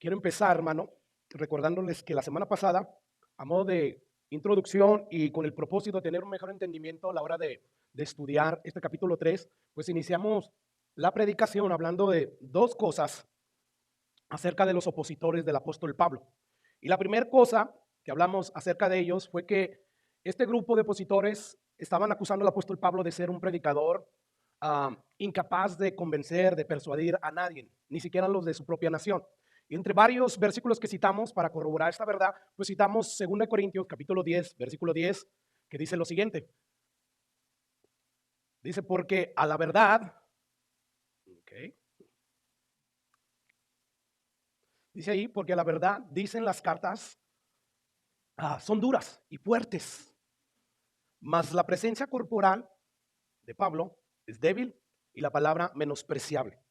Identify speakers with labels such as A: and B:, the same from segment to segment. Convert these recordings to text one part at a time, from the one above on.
A: Quiero empezar, hermano, recordándoles que la semana pasada, a modo de introducción y con el propósito de tener un mejor entendimiento a la hora de estudiar este capítulo 3, pues iniciamos la predicación hablando de dos cosas acerca de los opositores del apóstol Pablo. Y la primera cosa que hablamos acerca de ellos fue que este grupo de opositores estaban acusando al apóstol Pablo de ser un predicador incapaz de convencer, de persuadir a nadie, ni siquiera los de su propia nación. Y entre varios versículos que citamos para corroborar esta verdad, pues citamos 2 Corintios capítulo 10, versículo 10, que dice lo siguiente. Dice, porque a la verdad, dice ahí, porque a la verdad, dicen las cartas, son duras y fuertes, mas la presencia corporal de Pablo es débil y la palabra menospreciable.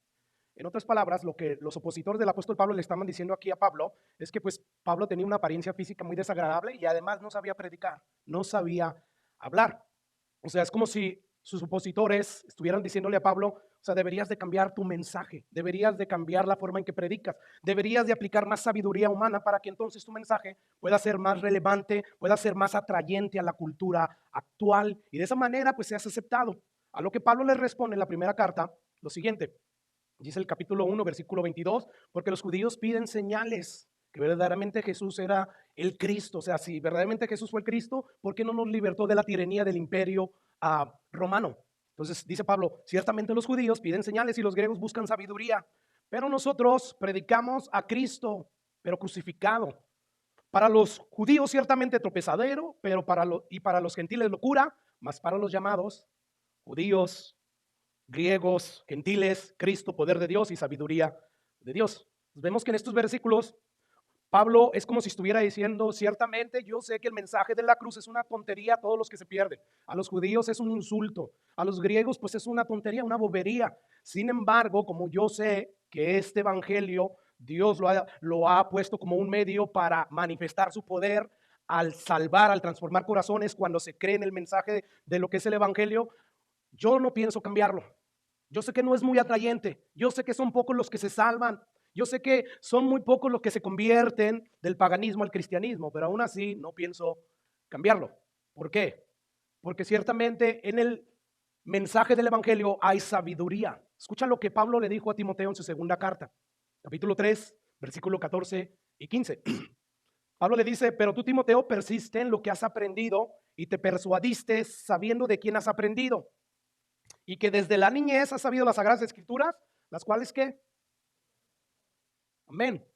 A: En otras palabras, lo que los opositores del apóstol Pablo le estaban diciendo aquí a Pablo es que pues Pablo tenía una apariencia física muy desagradable y además no sabía predicar, no sabía hablar. O sea, es como si sus opositores estuvieran diciéndole a Pablo, o sea, deberías de cambiar tu mensaje, deberías de cambiar la forma en que predicas, deberías de aplicar más sabiduría humana para que entonces tu mensaje pueda ser más relevante, pueda ser más atrayente a la cultura actual y de esa manera pues seas aceptado. A lo que Pablo le responde en la primera carta lo siguiente. Dice el capítulo 1, versículo 22, porque los judíos piden señales, que verdaderamente Jesús era el Cristo. O sea, si verdaderamente Jesús fue el Cristo, ¿por qué no nos libertó de la tiranía del imperio romano? Entonces dice Pablo, ciertamente los judíos piden señales y los griegos buscan sabiduría, pero nosotros predicamos a Cristo, pero crucificado. Para los judíos ciertamente tropezadero, pero para los gentiles locura, mas para los llamados judíos, griegos, gentiles, Cristo, poder de Dios y sabiduría de Dios. Vemos que en estos versículos Pablo es como si estuviera diciendo, ciertamente yo sé que el mensaje de la cruz es una tontería a todos los que se pierden. A los judíos es un insulto, a los griegos pues es una tontería, una bobería. Sin embargo, como yo sé que este evangelio Dios lo ha puesto como un medio para manifestar su poder al salvar, al transformar corazones cuando se cree en el mensaje de lo que es el evangelio, yo no pienso cambiarlo. Yo sé que no es muy atrayente. Yo sé que son pocos los que se salvan. Yo sé que son muy pocos los que se convierten del paganismo al cristianismo, pero aún así no pienso cambiarlo. ¿Por qué? Porque ciertamente en el mensaje del evangelio hay sabiduría. Escucha lo que Pablo le dijo a Timoteo en su segunda carta, capítulo 3, versículo 14 y 15. Pablo le dice, pero tú, Timoteo, persiste en lo que has aprendido y te persuadiste sabiendo de quién has aprendido y que desde la niñez has sabido las sagradas escrituras, las cuales ¿qué? Amén.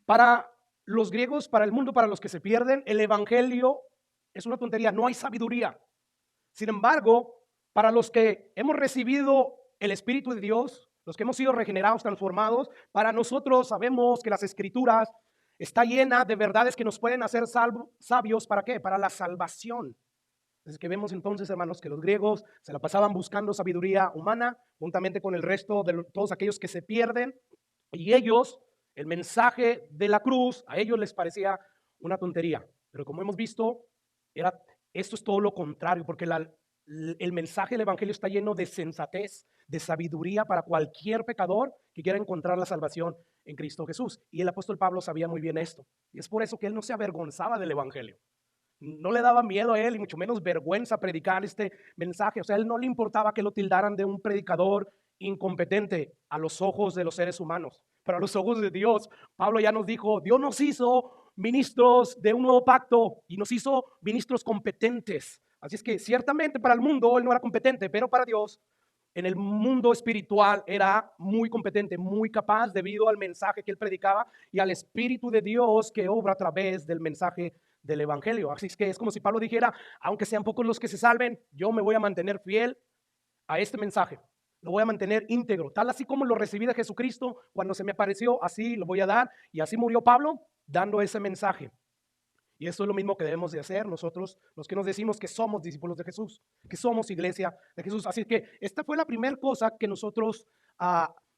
A: Para los griegos, para el mundo, para los que se pierden, el evangelio es una tontería, no hay sabiduría. Sin embargo, para los que hemos recibido el Espíritu de Dios, los que hemos sido regenerados, transformados, para nosotros sabemos que las escrituras está llena de verdades que nos pueden hacer sabios, ¿para qué? Para la salvación. Es que vemos entonces, hermanos, que los griegos se la pasaban buscando sabiduría humana, juntamente con el resto de todos aquellos que se pierden, y ellos, el mensaje de la cruz, a ellos les parecía una tontería. Pero como hemos visto, esto es todo lo contrario, porque el mensaje del evangelio está lleno de sensatez, de sabiduría para cualquier pecador que quiera encontrar la salvación en Cristo Jesús. Y el apóstol Pablo sabía muy bien esto. Y es por eso que él no se avergonzaba del evangelio. No le daba miedo a él y mucho menos vergüenza predicar este mensaje. O sea, a él no le importaba que lo tildaran de un predicador incompetente a los ojos de los seres humanos. Pero a los ojos de Dios, Pablo ya nos dijo, Dios nos hizo ministros de un nuevo pacto y nos hizo ministros competentes. Así es que ciertamente para el mundo él no era competente, pero para Dios en el mundo espiritual era muy competente, muy capaz debido al mensaje que él predicaba y al Espíritu de Dios que obra a través del mensaje del evangelio. Así es que es como si Pablo dijera, aunque sean pocos los que se salven, yo me voy a mantener fiel a este mensaje. Lo voy a mantener íntegro, tal así como lo recibí de Jesucristo cuando se me apareció, así lo voy a dar. Y así murió Pablo dando ese mensaje. Y eso es lo mismo que debemos de hacer nosotros, los que nos decimos que somos discípulos de Jesús, que somos iglesia de Jesús. Así que esta fue la primera cosa que nosotros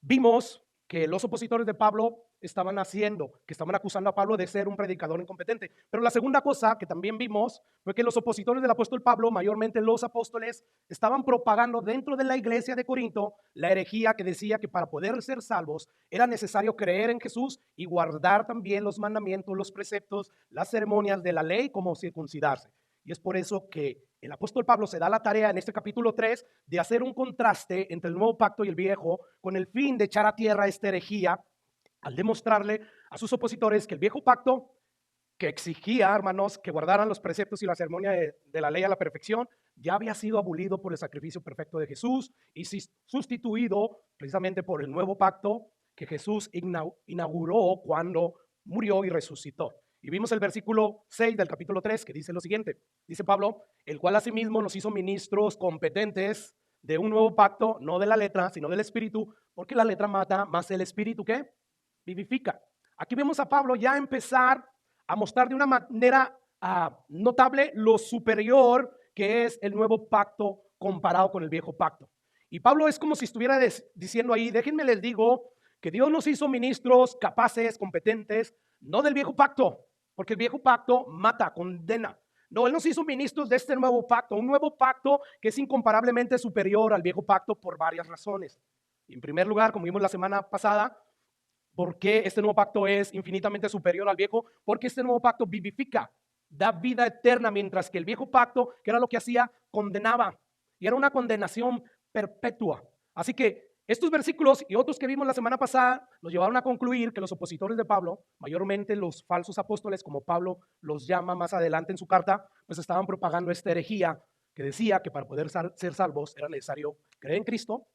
A: vimos que los opositores de Pablo estaban haciendo, que estaban acusando a Pablo de ser un predicador incompetente. Pero la segunda cosa que también vimos fue que los opositores del apóstol Pablo, mayormente los apóstoles, estaban propagando dentro de la iglesia de Corinto la herejía que decía que para poder ser salvos era necesario creer en Jesús y guardar también los mandamientos, los preceptos, las ceremonias de la ley, como circuncidarse. Y es por eso que el apóstol Pablo se da la tarea en este capítulo 3 de hacer un contraste entre el nuevo pacto y el viejo, con el fin de echar a tierra esta herejía, al demostrarle a sus opositores que el viejo pacto, que exigía, hermanos, que guardaran los preceptos y la ceremonia de la ley a la perfección, ya había sido abolido por el sacrificio perfecto de Jesús y sustituido precisamente por el nuevo pacto que Jesús inauguró cuando murió y resucitó. Y vimos el versículo 6 del capítulo 3 que dice lo siguiente. Dice Pablo, el cual asimismo nos hizo ministros competentes de un nuevo pacto, no de la letra, sino del espíritu, porque la letra mata, más el espíritu, ¿qué? Vivifica. Aquí vemos a Pablo ya empezar a mostrar de una manera notable lo superior que es el nuevo pacto comparado con el viejo pacto. Y Pablo es como si estuviera diciendo ahí, déjenme les digo que Dios nos hizo ministros capaces, competentes, no del viejo pacto, porque el viejo pacto mata, condena. No, Él nos hizo ministros de este nuevo pacto, un nuevo pacto que es incomparablemente superior al viejo pacto por varias razones. En primer lugar, como vimos la semana pasada, ¿por qué este nuevo pacto es infinitamente superior al viejo? Porque este nuevo pacto vivifica, da vida eterna, mientras que el viejo pacto, que era lo que hacía, condenaba. Y era una condenación perpetua. Así que estos versículos y otros que vimos la semana pasada nos llevaron a concluir que los opositores de Pablo, mayormente los falsos apóstoles, como Pablo los llama más adelante en su carta, pues estaban propagando esta herejía que decía que para poder ser salvos era necesario creer en Cristo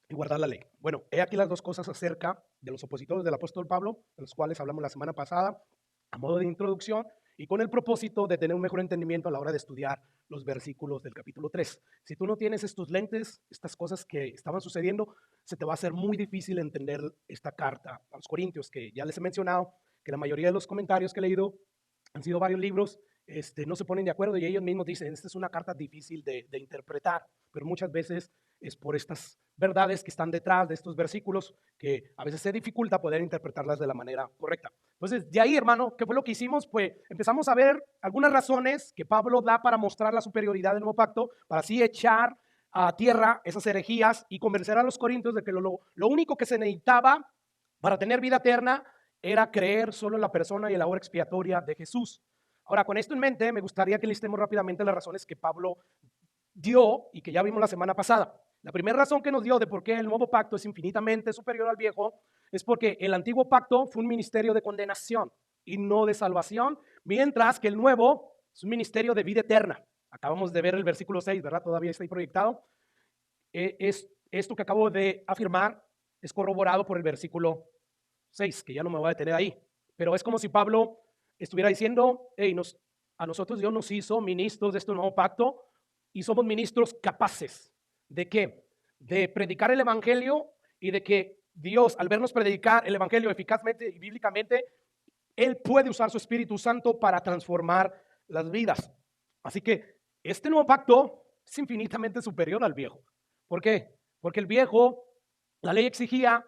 A: y guardar la ley. Bueno, he aquí las dos cosas acerca de los opositores del apóstol Pablo, de los cuales hablamos la semana pasada, a modo de introducción y con el propósito de tener un mejor entendimiento a la hora de estudiar los versículos del capítulo 3. Si tú no tienes estos lentes, estas cosas que estaban sucediendo, se te va a hacer muy difícil entender esta carta a los Corintios, que ya les he mencionado que la mayoría de los comentarios que he leído han sido varios libros, no se ponen de acuerdo y ellos mismos dicen, esta es una carta difícil de interpretar, pero muchas veces es por estas verdades que están detrás de estos versículos que a veces se dificulta poder interpretarlas de la manera correcta. Entonces, de ahí, hermano, ¿qué fue lo que hicimos? Pues empezamos a ver algunas razones que Pablo da para mostrar la superioridad del nuevo pacto, para así echar a tierra esas herejías y convencer a los corintios de que lo único que se necesitaba para tener vida eterna era creer solo en la persona y en la obra expiatoria de Jesús. Ahora, con esto en mente, me gustaría que listemos rápidamente las razones que Pablo dio y que ya vimos la semana pasada. La primera razón que nos dio de por qué el nuevo pacto es infinitamente superior al viejo es porque el antiguo pacto fue un ministerio de condenación y no de salvación, mientras que el nuevo es un ministerio de vida eterna. Acabamos de ver el versículo 6, ¿verdad? Todavía está ahí proyectado. Esto que acabo de afirmar es corroborado por el versículo 6, que ya no me voy a detener ahí. Pero es como si Pablo estuviera diciendo, hey, a nosotros Dios nos hizo ministros de este nuevo pacto y somos ministros capaces. ¿De qué? De predicar el evangelio y de que Dios, al vernos predicar el evangelio eficazmente y bíblicamente, Él puede usar su Espíritu Santo para transformar las vidas. Así que este nuevo pacto es infinitamente superior al viejo. ¿Por qué? Porque el viejo, la ley exigía,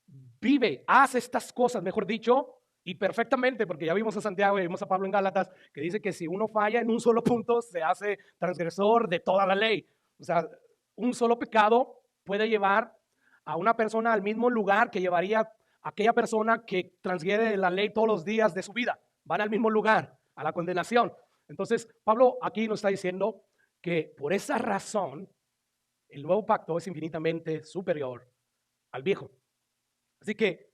A: vive, hace estas cosas, mejor dicho, y perfectamente, porque ya vimos a Santiago y vimos a Pablo en Gálatas, que dice que si uno falla en un solo punto, se hace transgresor de toda la ley. O sea, un solo pecado puede llevar a una persona al mismo lugar que llevaría aquella persona que transgrede la ley todos los días de su vida. Van al mismo lugar, a la condenación. Entonces, Pablo aquí nos está diciendo que por esa razón, el nuevo pacto es infinitamente superior al viejo. Así que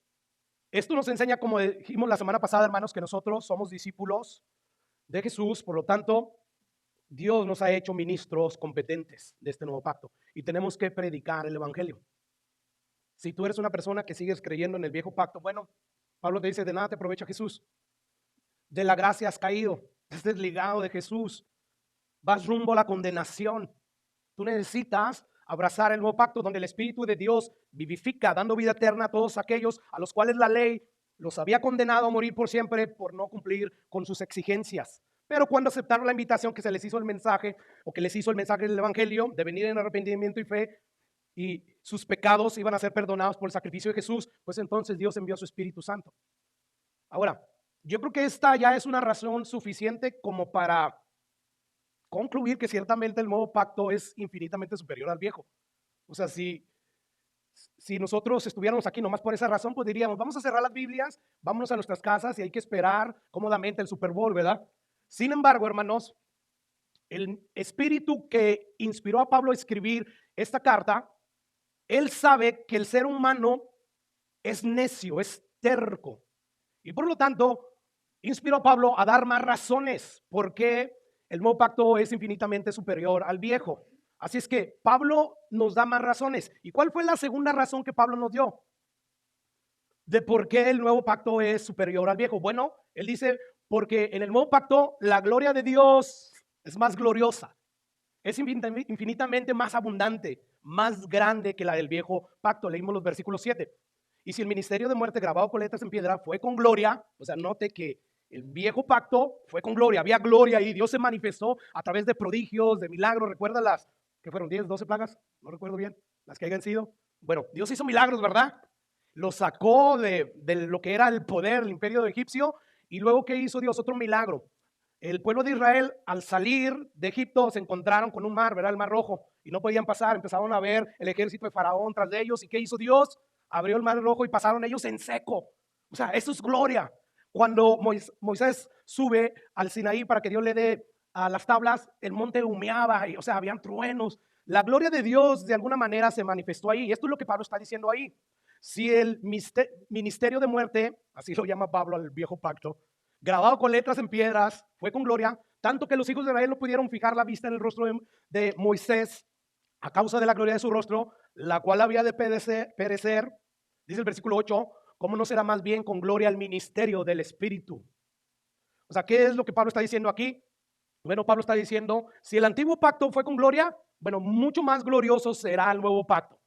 A: esto nos enseña, como dijimos la semana pasada, hermanos, que nosotros somos discípulos de Jesús, por lo tanto, Dios nos ha hecho ministros competentes de este nuevo pacto y tenemos que predicar el evangelio. Si tú eres una persona que sigues creyendo en el viejo pacto, bueno, Pablo te dice, de nada te aprovecha Jesús. De la gracia has caído, estás desligado de Jesús, vas rumbo a la condenación. Tú necesitas abrazar el nuevo pacto donde el Espíritu de Dios vivifica, dando vida eterna a todos aquellos a los cuales la ley los había condenado a morir por siempre por no cumplir con sus exigencias. Pero cuando aceptaron la invitación que se les hizo el mensaje, o que les hizo el mensaje del evangelio de venir en arrepentimiento y fe, y sus pecados iban a ser perdonados por el sacrificio de Jesús, pues entonces Dios envió a su Espíritu Santo. Ahora, yo creo que esta ya es una razón suficiente como para concluir que ciertamente el nuevo pacto es infinitamente superior al viejo. O sea, si nosotros estuviéramos aquí nomás por esa razón, pues diríamos, vamos a cerrar las Biblias, vámonos a nuestras casas y hay que esperar cómodamente el Super Bowl, ¿verdad? Sin embargo, hermanos, el espíritu que inspiró a Pablo a escribir esta carta, él sabe que el ser humano es necio, es terco. Y por lo tanto, inspiró a Pablo a dar más razones por qué el nuevo pacto es infinitamente superior al viejo. Así es que Pablo nos da más razones. ¿Y cuál fue la segunda razón que Pablo nos dio de por qué el nuevo pacto es superior al viejo? Bueno, él dice, porque en el nuevo pacto la gloria de Dios es más gloriosa, es infinitamente más abundante, más grande que la del viejo pacto. Leímos los versículos 7. Y si el ministerio de muerte grabado con letras en piedra fue con gloria, o sea, note que el viejo pacto fue con gloria, había gloria y Dios se manifestó a través de prodigios, de milagros. ¿Recuerda las que fueron 10, 12 plagas? No recuerdo bien, las que hayan sido. Bueno, Dios hizo milagros, ¿verdad? Lo sacó de lo que era el poder, el imperio egipcio. Y luego, ¿qué hizo Dios? Otro milagro. El pueblo de Israel, al salir de Egipto, se encontraron con un mar, ¿verdad? El mar Rojo, y no podían pasar. Empezaron a ver el ejército de Faraón tras de ellos. ¿Y qué hizo Dios? Abrió el mar Rojo y pasaron ellos en seco. O sea, eso es gloria. Cuando Moisés sube al Sinaí para que Dios le dé a las tablas, el monte humeaba, o sea, habían truenos. La gloria de Dios de alguna manera se manifestó ahí. Y esto es lo que Pablo está diciendo ahí. Si el ministerio de muerte, así lo llama Pablo al viejo pacto, grabado con letras en piedras, fue con gloria, tanto que los hijos de Israel no pudieron fijar la vista en el rostro de Moisés a causa de la gloria de su rostro, la cual había de perecer, dice el versículo 8, ¿cómo no será más bien con gloria el ministerio del Espíritu? O sea, ¿qué es lo que Pablo está diciendo aquí? Bueno, Pablo está diciendo, si el antiguo pacto fue con gloria, bueno, mucho más glorioso será el nuevo pacto.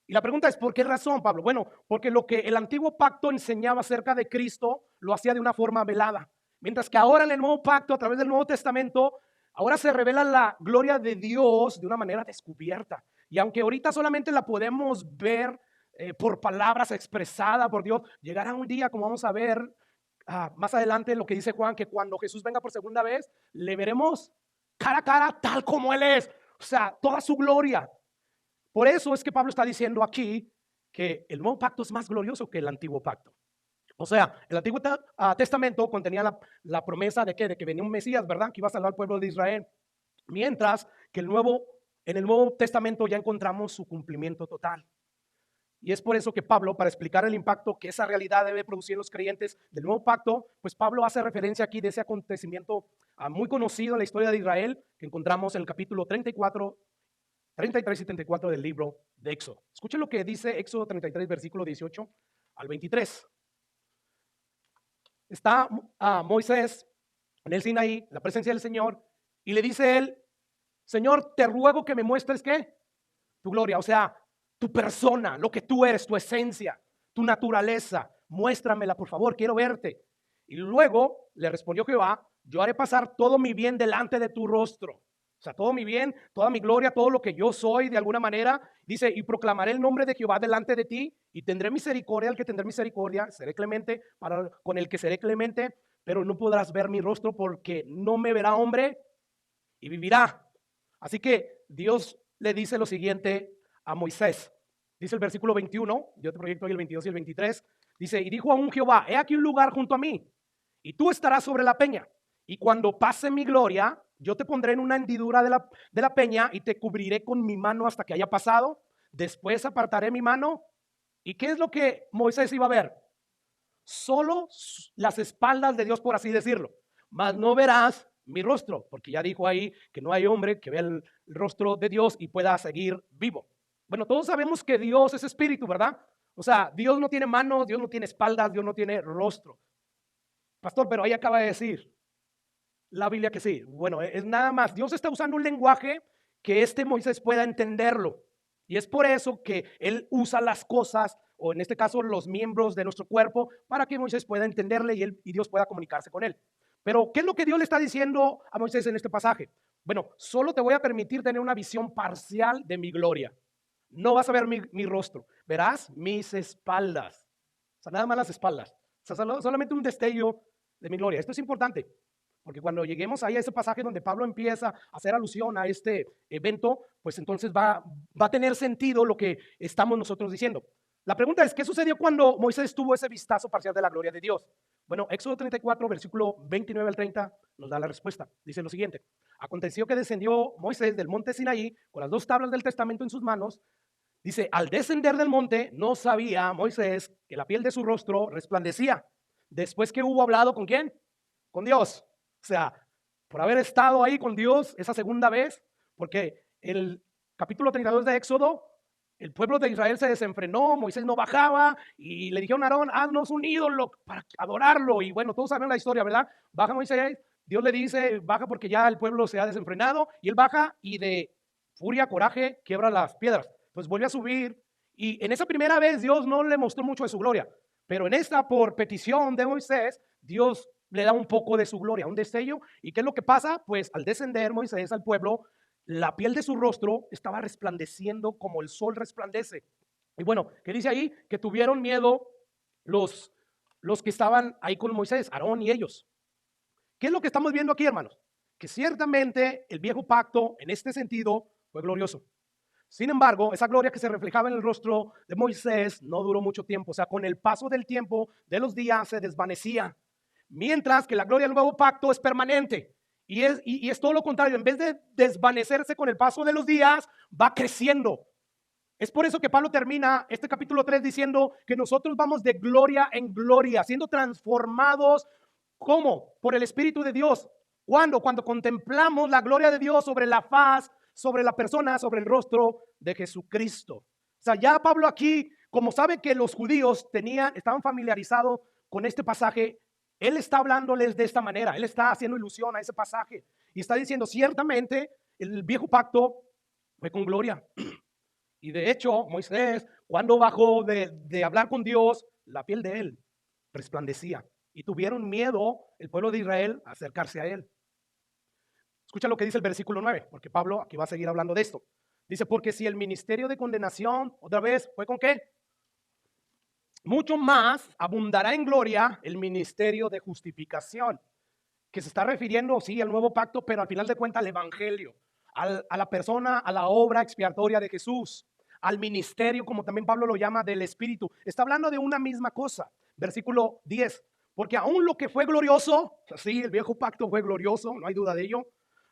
A: Y la pregunta es, ¿por qué razón, Pablo? Bueno, porque lo que el antiguo pacto enseñaba acerca de Cristo lo hacía de una forma velada. Mientras que ahora en el nuevo pacto, a través del Nuevo Testamento, ahora se revela la gloria de Dios de una manera descubierta. Y aunque ahorita solamente la podemos ver por palabras expresadas por Dios, llegará un día, como vamos a ver más adelante, lo que dice Juan, que cuando Jesús venga por segunda vez, le veremos cara a cara tal como Él es. O sea, toda su gloria. Por eso es que Pablo está diciendo aquí que el nuevo pacto es más glorioso que el antiguo pacto. O sea, el Antiguo Testamento contenía la promesa de que venía un Mesías, ¿verdad? Que iba a salvar al pueblo de Israel. Mientras que en el Nuevo Testamento ya encontramos su cumplimiento total. Y es por eso que Pablo, para explicar el impacto que esa realidad debe producir en los creyentes del nuevo pacto, pues Pablo hace referencia aquí de ese acontecimiento muy conocido en la historia de Israel, que encontramos en el capítulo 34, 33 y 34 del libro de Éxodo. Escuchen lo que dice Éxodo 33, versículo 18 al 23. Está Moisés en el Sinaí, la presencia del Señor, y le dice él, Señor, te ruego que me muestres ¿qué? Tu gloria, o sea, tu persona, lo que tú eres, tu esencia, tu naturaleza, muéstramela por favor, quiero verte. Y luego le respondió Jehová, yo haré pasar todo mi bien delante de tu rostro. O sea, todo mi bien, toda mi gloria, todo lo que yo soy de alguna manera. Dice, y proclamaré el nombre de Jehová delante de ti y tendré misericordia al que tendré misericordia, seré clemente con el que seré clemente, pero no podrás ver mi rostro porque no me verá hombre y vivirá. Así que Dios le dice lo siguiente a Moisés. Dice el versículo 21, yo te proyecto ahí el 22 y el 23. Dice, y dijo aún Jehová, he aquí un lugar junto a mí, y tú estarás sobre la peña. Y cuando pase mi gloria, yo te pondré en una hendidura de la peña y te cubriré con mi mano hasta que haya pasado. Después apartaré mi mano. ¿Y qué es lo que Moisés iba a ver? Solo las espaldas de Dios, por así decirlo. Mas no verás mi rostro, porque ya dijo ahí que no hay hombre que vea el rostro de Dios y pueda seguir vivo. Bueno, todos sabemos que Dios es espíritu, ¿verdad? O sea, Dios no tiene manos, Dios no tiene espaldas, Dios no tiene rostro. Pastor, pero ahí acaba de decir la Biblia que sí. Bueno, es nada más. Dios está usando un lenguaje que Moisés pueda entenderlo. Y es por eso que él usa las cosas, o en este caso los miembros de nuestro cuerpo, para que Moisés pueda entenderle y Dios pueda comunicarse con él. Pero, ¿qué es lo que Dios le está diciendo a Moisés en este pasaje? Bueno, solo te voy a permitir tener una visión parcial de mi gloria. No vas a ver mi rostro, verás mis espaldas. O sea, nada más las espaldas. O sea, solamente un destello de mi gloria. Esto es importante, porque cuando lleguemos ahí a ese pasaje donde Pablo empieza a hacer alusión a este evento, pues entonces va a tener sentido lo que estamos nosotros diciendo. La pregunta es, ¿qué sucedió cuando Moisés tuvo ese vistazo parcial de la gloria de Dios? Bueno, Éxodo 34, versículo 29 al 30, nos da la respuesta. Dice lo siguiente: aconteció que descendió Moisés del monte Sinaí con las dos tablas del testamento en sus manos. Dice, al descender del monte, no sabía Moisés que la piel de su rostro resplandecía. Después que hubo hablado ¿con quién? Con Dios. O sea, por haber estado ahí con Dios esa segunda vez, porque el capítulo 32 de Éxodo, el pueblo de Israel se desenfrenó, Moisés no bajaba y le dijeron a Aarón, haznos un ídolo para adorarlo. Y bueno, todos saben la historia, ¿verdad? Baja Moisés, Dios le dice, baja porque ya el pueblo se ha desenfrenado, y él baja y de furia, coraje, quiebra las piedras. Pues vuelve a subir, y en esa primera vez Dios no le mostró mucho de su gloria, pero en esta, por petición de Moisés, Dios le da un poco de su gloria, un destello. ¿Y qué es lo que pasa? Pues al descender Moisés al pueblo, la piel de su rostro estaba resplandeciendo como el sol resplandece. Y bueno, ¿qué dice ahí? Que tuvieron miedo los que estaban ahí con Moisés, Aarón y ellos. ¿Qué es lo que estamos viendo aquí, hermanos? Que ciertamente el viejo pacto en este sentido fue glorioso. Sin embargo, esa gloria que se reflejaba en el rostro de Moisés no duró mucho tiempo. O sea, con el paso del tiempo, de los días, se desvanecía. Mientras que la gloria del nuevo pacto es permanente. Y es todo lo contrario. En vez de desvanecerse con el paso de los días, va creciendo. Es por eso que Pablo termina este capítulo 3 diciendo que nosotros vamos de gloria en gloria, siendo transformados. ¿Cómo? Por el Espíritu de Dios. ¿Cuándo? Cuando contemplamos la gloria de Dios sobre la faz, sobre la persona, sobre el rostro de Jesucristo. O sea, ya Pablo aquí, como sabe que los judíos estaban familiarizados con este pasaje, él está hablándoles de esta manera, él está haciendo ilusión a ese pasaje y está diciendo, ciertamente el viejo pacto fue con gloria. Y de hecho, Moisés, cuando bajó de hablar con Dios, la piel de él resplandecía. Y tuvieron miedo el pueblo de Israel a acercarse a él. Escucha lo que dice el versículo 9, porque Pablo aquí va a seguir hablando de esto. Dice, porque si el ministerio de condenación, otra vez, ¿fue con qué? Mucho más abundará en gloria el ministerio de justificación, que se está refiriendo, sí, al nuevo pacto, pero al final de cuentas al evangelio, a la persona, a la obra expiatoria de Jesús, al ministerio, como también Pablo lo llama, del Espíritu. Está hablando de una misma cosa. Versículo 10, porque aún lo que fue glorioso, sí, el viejo pacto fue glorioso, no hay duda de ello,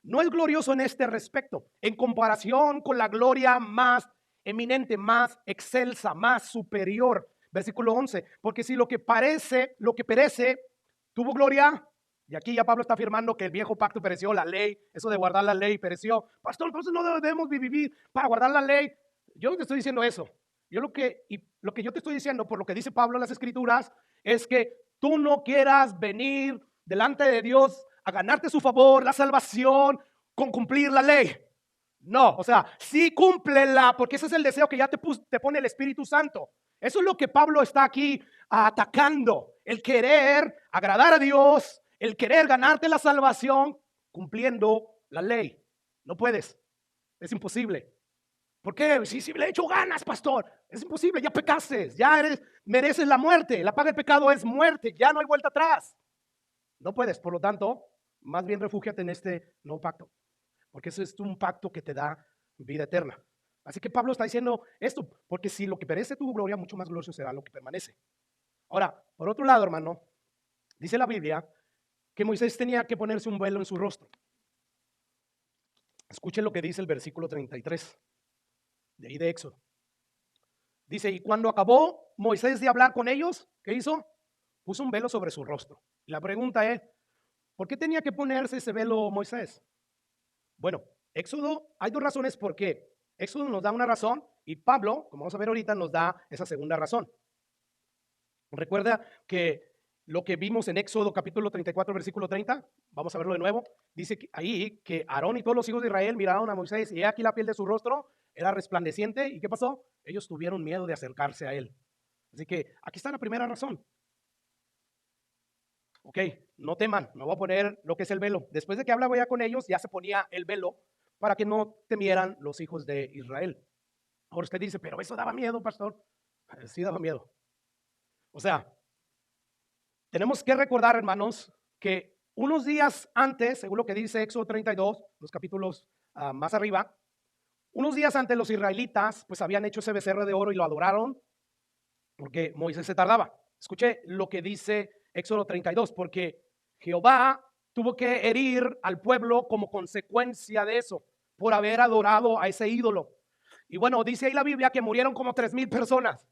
A: no es glorioso en este respecto, en comparación con la gloria más eminente, más excelsa, más superior. Versículo 11, porque si lo que perece, tuvo gloria. Y aquí ya Pablo está afirmando que el viejo pacto pereció, la ley, eso de guardar la ley pereció. Pastor, entonces no debemos vivir para guardar la ley. Yo no te estoy diciendo eso. Lo que yo te estoy diciendo, por lo que dice Pablo en las Escrituras, es que tú no quieras venir delante de Dios a ganarte su favor, la salvación, con cumplir la ley. No, o sea, sí cúmplela, porque ese es el deseo que ya te pone el Espíritu Santo. Eso es lo que Pablo está aquí atacando, el querer agradar a Dios, el querer ganarte la salvación cumpliendo la ley. No puedes, es imposible. ¿Por qué? Si le he hecho ganas, pastor, es imposible, ya pecaste, mereces la muerte, la paga del pecado es muerte, ya no hay vuelta atrás. No puedes, por lo tanto, más bien refúgiate en este nuevo pacto, porque ese es un pacto que te da vida eterna. Así que Pablo está diciendo esto, porque si lo que perece tuvo gloria, mucho más glorioso será lo que permanece. Ahora, por otro lado, hermano, dice la Biblia que Moisés tenía que ponerse un velo en su rostro. Escuchen lo que dice el versículo 33 de ahí de Éxodo. Dice, y cuando acabó Moisés de hablar con ellos, ¿qué hizo? Puso un velo sobre su rostro. Y la pregunta es, ¿por qué tenía que ponerse ese velo Moisés? Bueno, Éxodo, hay dos razones por qué. Éxodo nos da una razón y Pablo, como vamos a ver ahorita, nos da esa segunda razón. Recuerda que lo que vimos en Éxodo capítulo 34, versículo 30, vamos a verlo de nuevo, dice ahí que Aarón y todos los hijos de Israel miraron a Moisés y aquí la piel de su rostro era resplandeciente. ¿Y qué pasó? Ellos tuvieron miedo de acercarse a él. Así que aquí está la primera razón. Ok, no teman, me voy a poner lo que es el velo. Después de que hablaba ya con ellos, ya se ponía el velo para que no temieran los hijos de Israel. Ahora usted dice, pero eso daba miedo, pastor. Sí daba miedo. O sea, tenemos que recordar, hermanos, que unos días antes, según lo que dice Éxodo 32, los capítulos más arriba, unos días antes los israelitas pues habían hecho ese becerro de oro y lo adoraron porque Moisés se tardaba. Escuche lo que dice Éxodo 32, porque Jehová tuvo que herir al pueblo como consecuencia de eso, por haber adorado a ese ídolo. Y bueno, dice ahí la Biblia que murieron como 3,000 personas.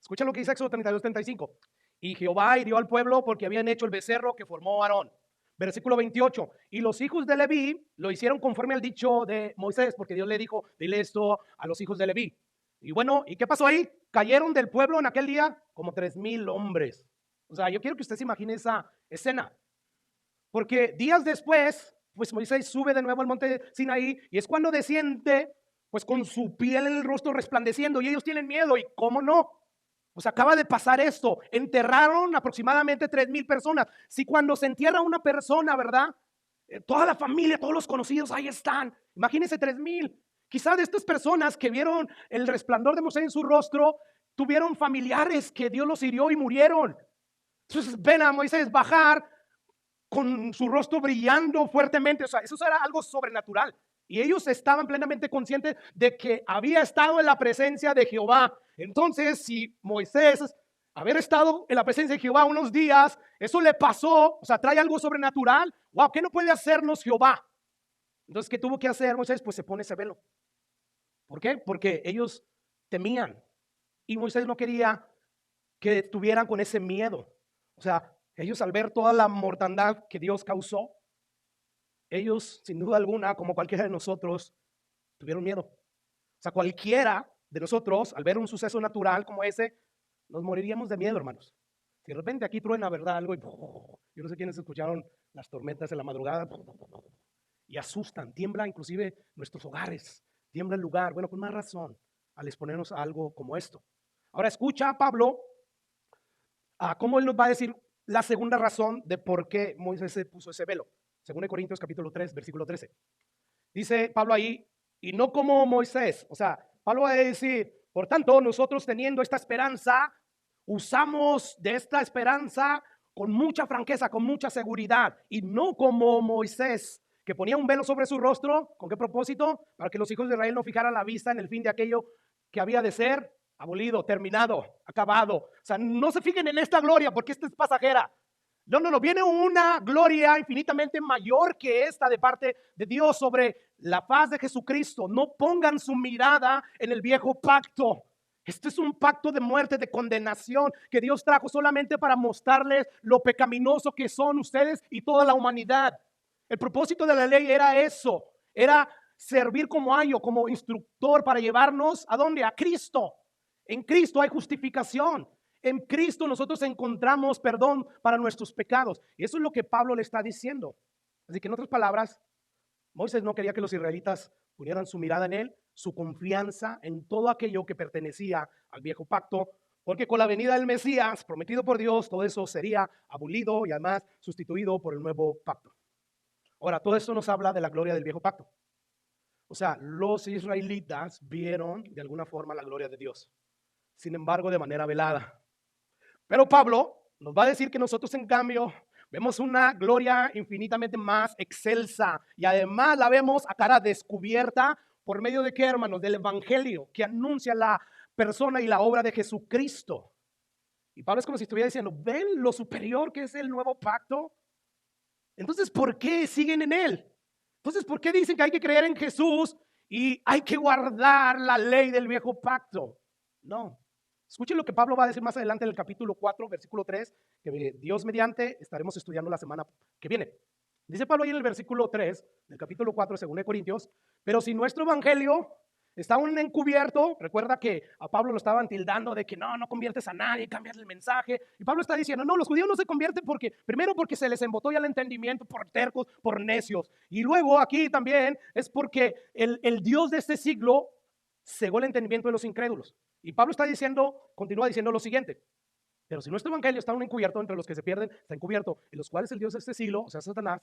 A: Escucha lo que dice Éxodo 32, 35. Y Jehová hirió al pueblo porque habían hecho el becerro que formó Aarón. Versículo 28. Y los hijos de Leví lo hicieron conforme al dicho de Moisés, porque Dios le dijo, dile esto a los hijos de Leví. Y bueno, ¿y qué pasó ahí? Cayeron del pueblo en aquel día como 3,000 hombres. O sea, yo quiero que usted se imagine esa escena. Porque días después, pues Moisés sube de nuevo al monte Sinaí y es cuando desciende, pues con su piel en el rostro resplandeciendo y ellos tienen miedo. ¿Y cómo no? Pues acaba de pasar esto. Enterraron aproximadamente 3,000 personas. Si cuando se entierra una persona, ¿verdad? Toda la familia, todos los conocidos ahí están. Imagínense 3,000. Quizás de estas personas que vieron el resplandor de Moisés en su rostro, tuvieron familiares que Dios los hirió y murieron. Entonces ven a Moisés bajar con su rostro brillando fuertemente. O sea, eso era algo sobrenatural. Y ellos estaban plenamente conscientes de que había estado en la presencia de Jehová. Entonces, si Moisés, haber estado en la presencia de Jehová unos días, eso le pasó, o sea, trae algo sobrenatural. Wow, ¿qué no puede hacernos Jehová? Entonces, ¿qué tuvo que hacer Moisés? Pues se pone ese velo. ¿Por qué? Porque ellos temían. Y Moisés no quería que estuvieran con ese miedo. O sea, ellos al ver toda la mortandad que Dios causó, ellos sin duda alguna, como cualquiera de nosotros, tuvieron miedo. O sea, cualquiera de nosotros, al ver un suceso natural como ese, nos moriríamos de miedo, hermanos. Si de repente aquí truena, ¿verdad? Algo y yo no sé quiénes escucharon las tormentas en la madrugada y asustan, tiembla inclusive nuestros hogares, tiembla el lugar. Bueno, con más razón al exponernos a algo como esto. Ahora escucha a Pablo cómo él nos va a decir la segunda razón de por qué Moisés se puso ese velo. Según Corintios capítulo 3, versículo 13. Dice Pablo ahí, y no como Moisés. O sea, Pablo va a decir, por tanto, nosotros teniendo esta esperanza, usamos de esta esperanza con mucha franqueza, con mucha seguridad, y no como Moisés, que ponía un velo sobre su rostro. ¿Con qué propósito? Para que los hijos de Israel no fijaran la vista en el fin de aquello que había de ser abolido, terminado, acabado. O sea, no se fijen en esta gloria porque esta es pasajera. No, viene una gloria infinitamente mayor que esta de parte de Dios sobre la faz de Jesucristo. No pongan su mirada en el viejo pacto. Este es un pacto de muerte, de condenación que Dios trajo solamente para mostrarles lo pecaminoso que son ustedes y toda la humanidad. El propósito de la ley era eso, era servir como ayo, como instructor para llevarnos ¿a dónde? A Cristo. En Cristo hay justificación. En Cristo nosotros encontramos perdón para nuestros pecados. Y eso es lo que Pablo le está diciendo. Así que en otras palabras, Moisés no quería que los israelitas pusieran su mirada en él, su confianza en todo aquello que pertenecía al viejo pacto, porque con la venida del Mesías, prometido por Dios, todo eso sería abolido y además sustituido por el nuevo pacto. Ahora, todo esto nos habla de la gloria del viejo pacto. O sea, los israelitas vieron de alguna forma la gloria de Dios, sin embargo, de manera velada. Pero Pablo nos va a decir que nosotros, en cambio, vemos una gloria infinitamente más excelsa y además la vemos a cara descubierta por medio de qué, hermanos, del evangelio que anuncia la persona y la obra de Jesucristo. Y Pablo es como si estuviera diciendo, ¿ven lo superior que es el nuevo pacto? Entonces, ¿por qué siguen en él? Entonces, ¿por qué dicen que hay que creer en Jesús y hay que guardar la ley del viejo pacto? No. Escuchen lo que Pablo va a decir más adelante en el capítulo 4, versículo 3, que Dios mediante estaremos estudiando la semana que viene. Dice Pablo ahí en el versículo 3 del capítulo 4, según de Corintios, pero si nuestro evangelio está aún encubierto, recuerda que a Pablo lo estaban tildando de que no conviertes a nadie, cambias el mensaje. Y Pablo está diciendo, no, los judíos no se convierten primero porque se les embotó ya el entendimiento por tercos, por necios. Y luego aquí también es porque el Dios de este siglo cegó el entendimiento de los incrédulos. Y Pablo está diciendo, continúa diciendo lo siguiente. Pero si nuestro evangelio está aún encubierto, entre los que se pierden, está encubierto, en los cuales el Dios de este siglo, o sea, Satanás,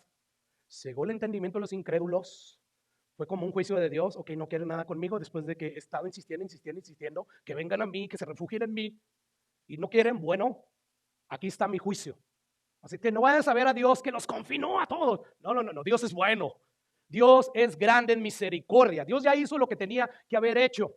A: cegó el entendimiento de los incrédulos, Fue como un juicio de Dios, ok, no quieren nada conmigo después de que he estado insistiendo, que vengan a mí, que se refugien en mí, y no quieren, bueno, aquí está mi juicio. Así que no vayas a ver a Dios que los confinó a todos. No, Dios es bueno. Dios es grande en misericordia. Dios ya hizo lo que tenía que haber hecho.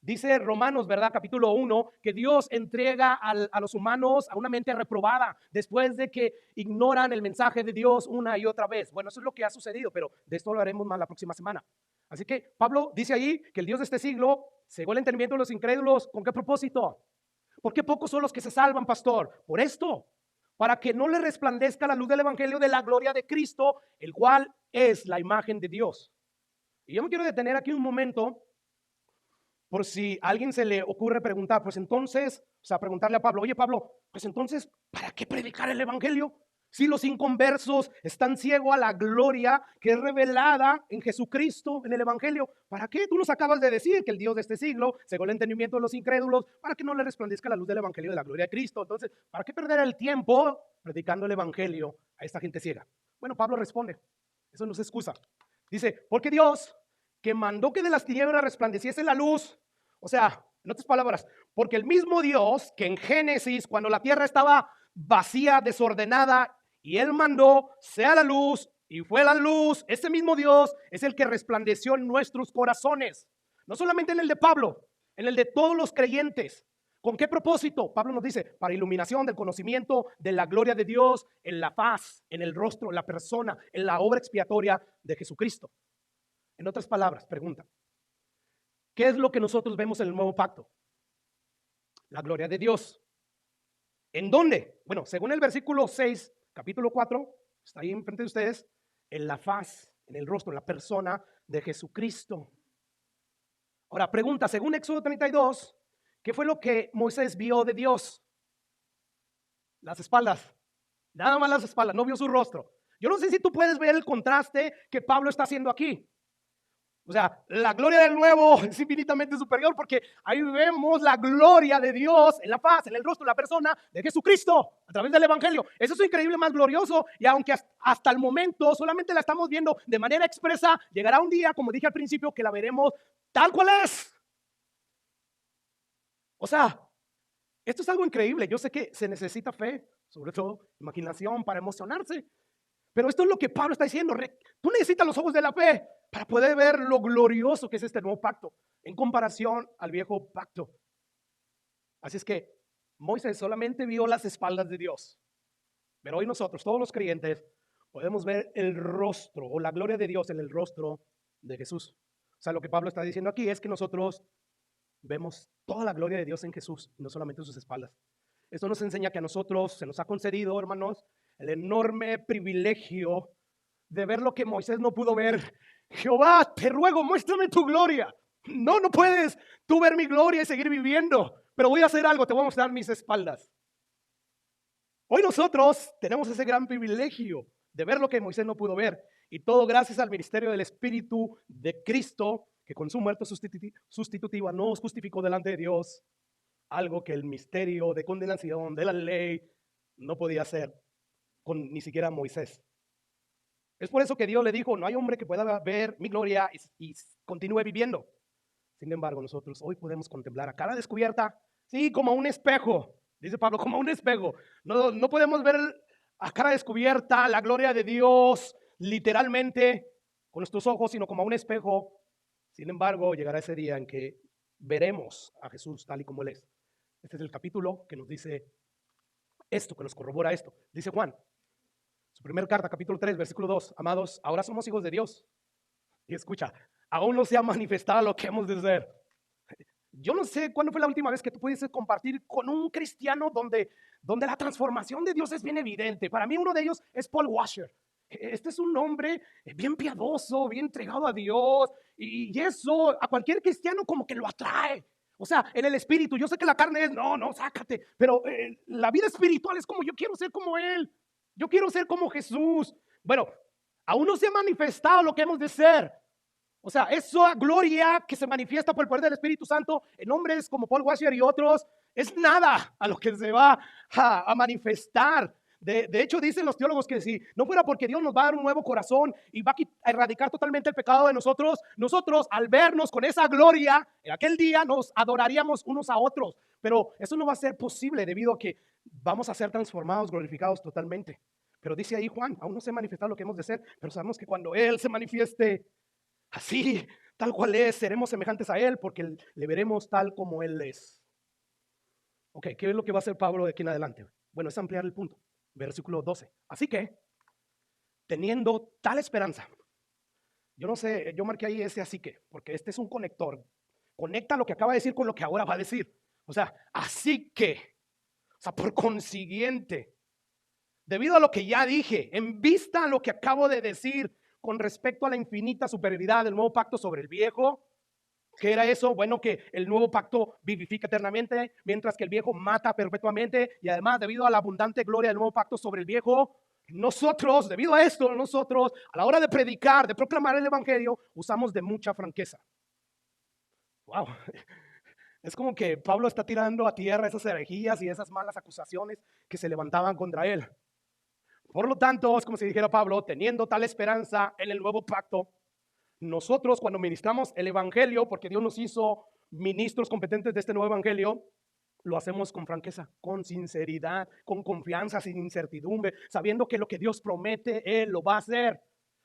A: Dice Romanos, ¿verdad? Capítulo 1, que Dios entrega a los humanos a una mente reprobada después de que ignoran el mensaje de Dios una y otra vez. Bueno, eso es lo que ha sucedido, pero de esto lo haremos más la próxima semana. Así que Pablo dice ahí que el Dios de este siglo cegó el entendimiento de los incrédulos. ¿Con qué propósito? ¿Por qué pocos son los que se salvan, pastor? Por esto, para que no le resplandezca la luz del evangelio de la gloria de Cristo, el cual es la imagen de Dios. Y yo me quiero detener aquí un momento, por si a alguien se le ocurre preguntar, pues entonces, o sea, preguntarle a Pablo, oye Pablo, pues entonces, ¿para qué predicar el evangelio? Si los inconversos están ciegos a la gloria que es revelada en Jesucristo, en el evangelio, ¿para qué? Tú nos acabas de decir que el Dios de este siglo cegó el entendimiento de los incrédulos para que no le resplandezca la luz del evangelio de la gloria de Cristo. Entonces, ¿para qué perder el tiempo predicando el evangelio a esta gente ciega? Bueno, Pablo responde, eso no es excusa. Dice, porque Dios, que mandó que de las tinieblas resplandeciese la luz, o sea, en otras palabras, porque el mismo Dios que en Génesis, cuando la tierra estaba vacía, desordenada, y Él mandó, sea la luz, y fue la luz, ese mismo Dios es el que resplandeció en nuestros corazones, no solamente en el de Pablo, en el de todos los creyentes. ¿Con qué propósito? Pablo nos dice, para iluminación del conocimiento de la gloria de Dios en la faz, en el rostro, en la persona, en la obra expiatoria de Jesucristo. En otras palabras, pregunta, ¿qué es lo que nosotros vemos en el nuevo pacto? La gloria de Dios. ¿En dónde? Bueno, según el versículo 6, capítulo 4, está ahí enfrente de ustedes, en la faz, en el rostro, en la persona de Jesucristo. Ahora, pregunta, según Éxodo 32, ¿qué fue lo que Moisés vio de Dios? Las espaldas, nada más las espaldas, no vio su rostro. Yo no sé si tú puedes ver el contraste que Pablo está haciendo aquí. O sea, la gloria del nuevo es infinitamente superior porque ahí vemos la gloria de Dios en la faz, en el rostro de la persona de Jesucristo a través del evangelio. Eso es increíble, más glorioso, y aunque hasta el momento solamente la estamos viendo de manera expresa, llegará un día, como dije al principio, que la veremos tal cual es. O sea, esto es algo increíble. Yo sé que se necesita fe, sobre todo imaginación para emocionarse. Pero esto es lo que Pablo está diciendo. Tú necesitas los ojos de la fe para poder ver lo glorioso que es este nuevo pacto en comparación al viejo pacto. Así es que Moisés solamente vio las espaldas de Dios. Pero hoy nosotros, todos los creyentes, podemos ver el rostro o la gloria de Dios en el rostro de Jesús. O sea, lo que Pablo está diciendo aquí es que nosotros vemos toda la gloria de Dios en Jesús y no solamente en sus espaldas. Esto nos enseña que a nosotros se nos ha concedido, hermanos, el enorme privilegio de ver lo que Moisés no pudo ver. Jehová, te ruego, muéstrame tu gloria. No puedes tú ver mi gloria y seguir viviendo, pero voy a hacer algo, te voy a mostrar mis espaldas. Hoy nosotros tenemos ese gran privilegio de ver lo que Moisés no pudo ver, y todo gracias al ministerio del Espíritu de Cristo, que con su muerte sustitutiva nos justificó delante de Dios, algo que el misterio de condenación de la ley no podía hacer con ni siquiera Moisés. Es por eso que Dios le dijo, no hay hombre que pueda ver mi gloria y continúe viviendo. Sin embargo, nosotros hoy podemos contemplar a cara descubierta, sí, como un espejo, dice Pablo, como un espejo. No podemos ver a cara descubierta la gloria de Dios literalmente con nuestros ojos, sino como un espejo. Sin embargo, llegará ese día en que veremos a Jesús tal y como Él es. Este es el capítulo que nos dice esto, que nos corrobora esto. Dice Juan, su primera carta, capítulo 3, versículo 2. Amados, ahora somos hijos de Dios. Y escucha, aún no se ha manifestado lo que hemos de ser. Yo no sé cuándo fue la última vez que tú pudiste compartir con un cristiano donde la transformación de Dios es bien evidente. Para mí uno de ellos es Paul Washer. Este es un hombre bien piadoso, bien entregado a Dios, y eso a cualquier cristiano como que lo atrae. O sea, en el espíritu, yo sé que la carne es, no, sácate, pero la vida espiritual es como yo quiero ser como Él. Yo quiero ser como Jesús. Bueno, aún no se ha manifestado lo que hemos de ser. O sea, esa gloria que se manifiesta por el poder del Espíritu Santo en hombres como Paul Washer y otros, es nada a lo que se va a manifestar De hecho, dicen los teólogos que si no fuera porque Dios nos va a dar un nuevo corazón y va a erradicar totalmente el pecado de nosotros, al vernos con esa gloria, en aquel día nos adoraríamos unos a otros. Pero eso no va a ser posible debido a que vamos a ser transformados, glorificados totalmente. Pero dice ahí Juan, aún no se ha manifestado lo que hemos de ser, pero sabemos que cuando Él se manifieste así, tal cual es, seremos semejantes a Él porque le veremos tal como Él es. Ok, ¿qué es lo que va a hacer Pablo de aquí en adelante? Bueno, es ampliar el punto. Versículo 12. Así que, teniendo tal esperanza, yo no sé, yo marqué ahí ese así que, porque este es un conector. Conecta lo que acaba de decir con lo que ahora va a decir. O sea, así que, o sea, por consiguiente, debido a lo que ya dije, en vista a lo que acabo de decir con respecto a la infinita superioridad del nuevo pacto sobre el viejo, ¿qué era eso? Bueno, que el nuevo pacto vivifica eternamente, mientras que el viejo mata perpetuamente. Y además, debido a la abundante gloria del nuevo pacto sobre el viejo, nosotros, debido a esto, nosotros, a la hora de predicar, de proclamar el evangelio, usamos de mucha franqueza. Wow. Es como que Pablo está tirando a tierra esas herejías y esas malas acusaciones que se levantaban contra él. Por lo tanto, es como si dijera Pablo, teniendo tal esperanza en el nuevo pacto, nosotros cuando ministramos el evangelio, porque Dios nos hizo ministros competentes de este nuevo evangelio, lo hacemos con franqueza, con sinceridad, con confianza, sin incertidumbre, sabiendo que lo que Dios promete, Él lo va a hacer.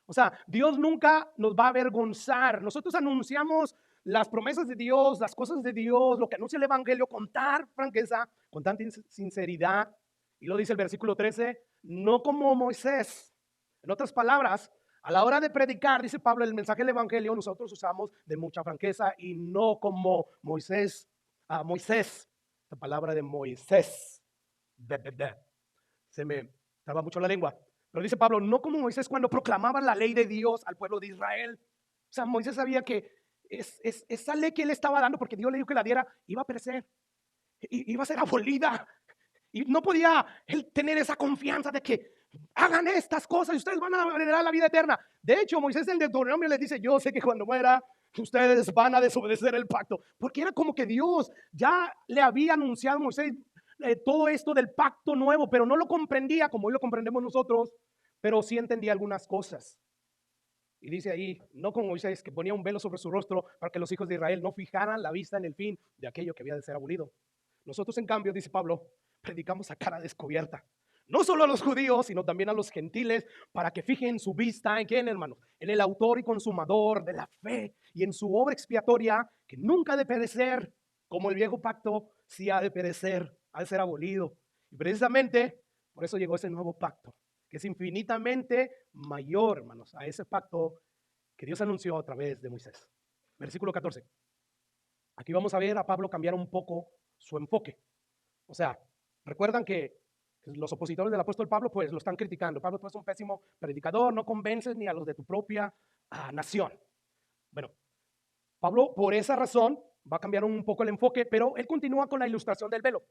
A: O sea, Dios nunca nos va a avergonzar. Nosotros anunciamos las promesas de Dios, las cosas de Dios, lo que anuncia el evangelio con tal franqueza, con tanta sinceridad. Y lo dice el versículo 13, no como Moisés. En otras palabras, a la hora de predicar, dice Pablo, el mensaje del evangelio nosotros usamos de mucha franqueza y no como Moisés. La palabra de Moisés, se me traba mucho la lengua. Pero dice Pablo, no como Moisés cuando proclamaba la ley de Dios al pueblo de Israel. O sea, Moisés sabía que esa ley que él estaba dando, porque Dios le dijo que la diera, iba a perecer, iba a ser abolida. Y no podía él tener esa confianza de que hagan estas cosas y ustedes van a heredar la vida eterna. De hecho, Moisés en Deuteronomio les dice, yo sé que cuando muera ustedes van a desobedecer el pacto, porque era como que Dios ya le había anunciado a Moisés todo esto del pacto nuevo, pero no lo comprendía como hoy lo comprendemos nosotros, pero sí entendía algunas cosas. Y dice ahí, no como Moisés, que ponía un velo sobre su rostro para que los hijos de Israel no fijaran la vista en el fin de aquello que había de ser abolido. Nosotros, en cambio, dice Pablo, predicamos a cara descubierta, no solo a los judíos, sino también a los gentiles, para que fijen su vista en quién, hermanos, en el autor y consumador de la fe y en su obra expiatoria, que nunca ha de perecer, como el viejo pacto sí ha de perecer, ha de ser abolido. Y precisamente por eso llegó ese nuevo pacto, que es infinitamente mayor, hermanos, a ese pacto que Dios anunció a través de Moisés. Versículo 14. Aquí vamos a ver a Pablo cambiar un poco su enfoque. O sea, recuerdan que los opositores del apóstol Pablo pues lo están criticando. Pablo, tú eres un pésimo predicador, no convences ni a los de tu propia nación. Bueno, Pablo por esa razón va a cambiar un poco el enfoque, pero él continúa con la ilustración del velo.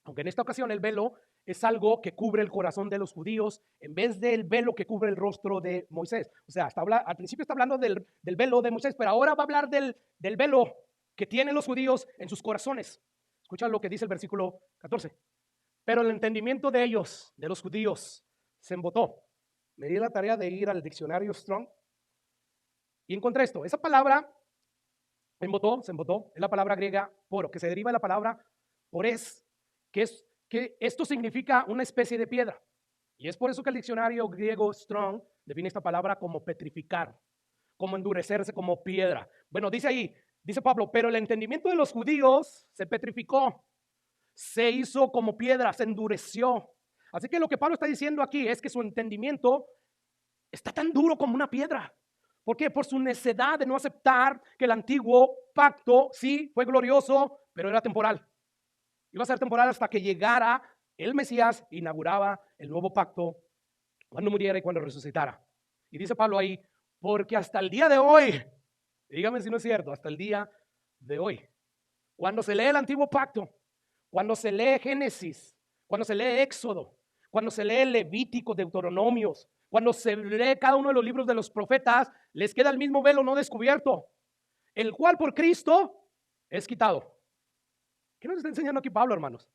A: Aunque en esta ocasión el velo es algo que cubre el corazón de los judíos en vez del velo que cubre el rostro de Moisés. O sea, al principio está hablando del velo de Moisés, pero ahora va a hablar del velo que tienen los judíos en sus corazones. Escucha lo que dice el versículo 14. Pero el entendimiento de ellos, de los judíos, se embotó. Me di la tarea de ir al diccionario Strong y encontré esto. Esa palabra, se embotó, es la palabra griega poro, que se deriva de la palabra pores, que esto significa una especie de piedra. Y es por eso que el diccionario griego Strong define esta palabra como petrificar, como endurecerse, como piedra. Bueno, dice ahí, dice Pablo, pero el entendimiento de los judíos se petrificó, se hizo como piedra, se endureció. Así que lo que Pablo está diciendo aquí es que su entendimiento está tan duro como una piedra. ¿Por qué? Por su necedad de no aceptar que el antiguo pacto sí fue glorioso, pero era temporal. Iba a ser temporal hasta que llegara el Mesías, inauguraba el nuevo pacto cuando muriera y cuando resucitara. Y dice Pablo ahí, porque hasta el día de hoy, dígame si no es cierto, hasta el día de hoy, cuando se lee el antiguo pacto, cuando se lee Génesis, cuando se lee Éxodo, cuando se lee Levítico, Deuteronomios, cuando se lee cada uno de los libros de los profetas, les queda el mismo velo no descubierto, el cual por Cristo es quitado. ¿Qué nos está enseñando aquí Pablo, hermanos?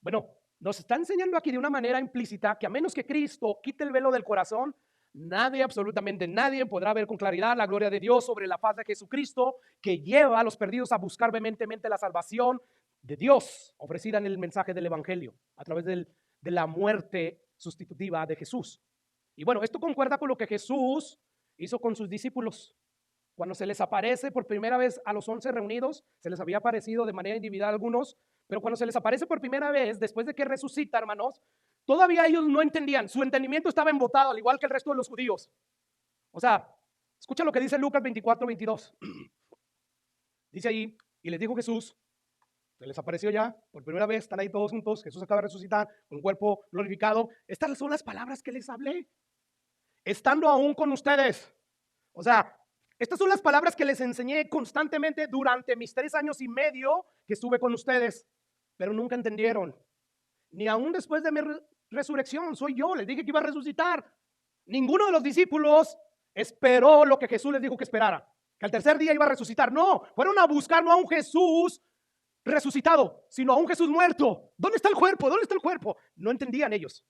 A: Bueno, Nos está enseñando aquí de una manera implícita que a menos que Cristo quite el velo del corazón, nadie, absolutamente nadie, podrá ver con claridad la gloria de Dios sobre la faz de Jesucristo, que lleva a los perdidos a buscar vehementemente la salvación de Dios ofrecida en el mensaje del Evangelio a través de la muerte sustitutiva de Jesús. Y bueno, esto concuerda con lo que Jesús hizo con sus discípulos. Cuando se les aparece por primera vez a los 11 reunidos, se les había aparecido de manera individual a algunos, pero cuando se les aparece por primera vez, después de que resucita, hermanos, todavía ellos no entendían. Su entendimiento estaba embotado, al igual que el resto de los judíos. O sea, escucha lo que dice Lucas 24:22. Dice ahí, y les dijo Jesús, se les apareció ya por primera vez, están ahí todos juntos, Jesús acaba de resucitar con un cuerpo glorificado. Estas son las palabras que les hablé, estando aún con ustedes. O sea, estas son las palabras que les enseñé constantemente durante mis 3 años y medio que estuve con ustedes, pero nunca entendieron. Ni aún después de mi resurrección, soy yo, les dije que iba a resucitar. Ninguno de los discípulos esperó lo que Jesús les dijo que esperara, que al tercer día iba a resucitar. No, fueron a buscar no a un Jesús resucitado, sino a un Jesús muerto. ¿Dónde está el cuerpo? ¿Dónde está el cuerpo? No entendían ellos.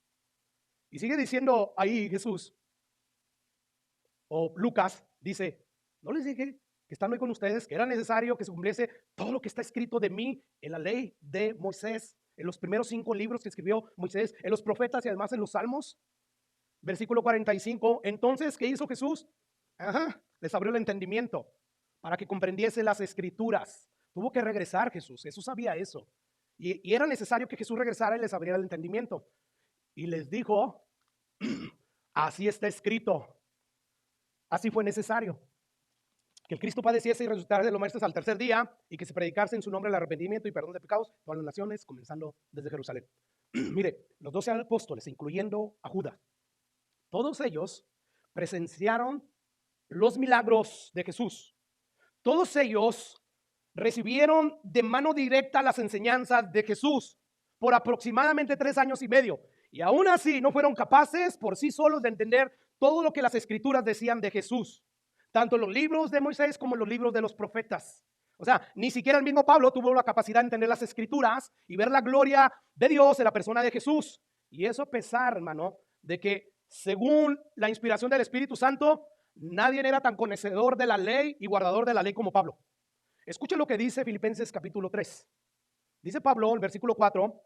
A: Y sigue diciendo ahí Jesús, o Lucas dice, ¿no les dije que estando hoy con ustedes que era necesario que se cumpliese todo lo que está escrito de mí en la ley de Moisés, en los primeros 5 libros que escribió Moisés, en los profetas y además en los salmos? Versículo 45, entonces, ¿qué hizo Jesús? Les abrió el entendimiento para que comprendiese las escrituras. Tuvo que regresar Jesús sabía eso. Y era necesario que Jesús regresara y les abriera el entendimiento. Y les dijo, así está escrito, así fue necesario, que el Cristo padeciese y resucitara de los muertos al tercer día, y que se predicase en su nombre el arrepentimiento y perdón de pecados a todas las naciones, comenzando desde Jerusalén. Mire, los 12 apóstoles, incluyendo a Judas, todos ellos presenciaron los milagros de Jesús. Todos ellos recibieron de mano directa las enseñanzas de Jesús por aproximadamente 3 años y medio. Y aún así no fueron capaces por sí solos de entender todo lo que las escrituras decían de Jesús, tanto los libros de Moisés como los libros de los profetas. O sea, ni siquiera el mismo Pablo tuvo la capacidad de entender las escrituras y ver la gloria de Dios en la persona de Jesús. Y eso a pesar, hermano, de que según la inspiración del Espíritu Santo, nadie era tan conocedor de la ley y guardador de la ley como Pablo. Escucha lo que dice Filipenses capítulo 3. Dice Pablo, el versículo 4,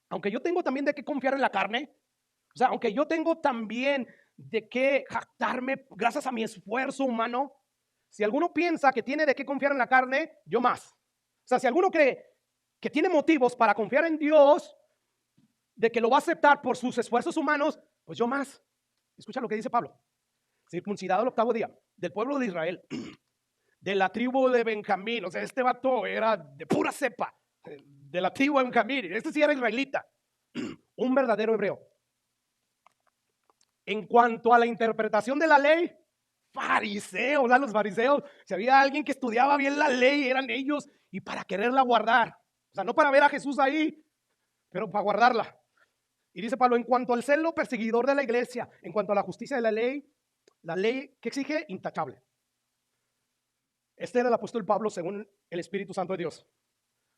A: aunque yo tengo también de qué confiar en la carne, o sea, aunque yo tengo también de qué jactarme gracias a mi esfuerzo humano, si alguno piensa que tiene de qué confiar en la carne, yo más. O sea, si alguno cree que tiene motivos para confiar en Dios, de que lo va a aceptar por sus esfuerzos humanos, pues yo más. Escucha lo que dice Pablo. Circuncidado el 8º día, del pueblo de Israel, de la tribu de Benjamín. O sea, este vato era de pura cepa, de la tribu de Benjamín. Este sí era israelita, un verdadero hebreo. En cuanto a la interpretación de la ley, fariseos, los fariseos, si había alguien que estudiaba bien la ley, eran ellos, y para quererla guardar. O sea, no para ver a Jesús ahí, pero para guardarla. Y dice Pablo, en cuanto al celo perseguidor de la iglesia, en cuanto a la justicia de la ley que exige, intachable. Este era el apóstol Pablo según el Espíritu Santo de Dios.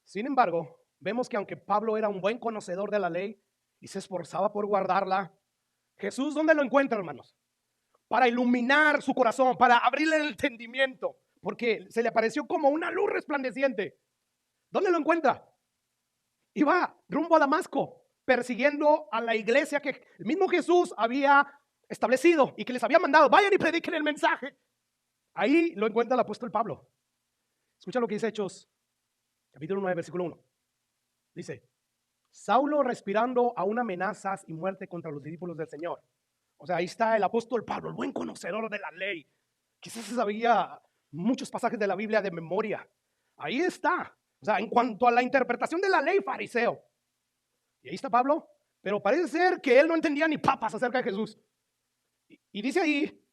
A: Sin embargo, vemos que aunque Pablo era un buen conocedor de la ley y se esforzaba por guardarla, Jesús, ¿dónde lo encuentra, hermanos? Para iluminar su corazón, para abrirle el entendimiento, porque se le apareció como una luz resplandeciente. ¿Dónde lo encuentra? Iba rumbo a Damasco, persiguiendo a la iglesia que el mismo Jesús había establecido y que les había mandado, vayan y prediquen el mensaje. Ahí lo encuentra el apóstol Pablo. Escucha lo que dice Hechos, capítulo 9, versículo 1. Dice, Saulo respirando aún amenazas y muerte contra los discípulos del Señor. O sea, ahí está el apóstol Pablo, el buen conocedor de la ley. Quizás se sabía muchos pasajes de la Biblia de memoria. Ahí está. O sea, en cuanto a la interpretación de la ley, fariseo. Y ahí está Pablo. Pero parece ser que él no entendía ni papas acerca de Jesús. Y dice ahí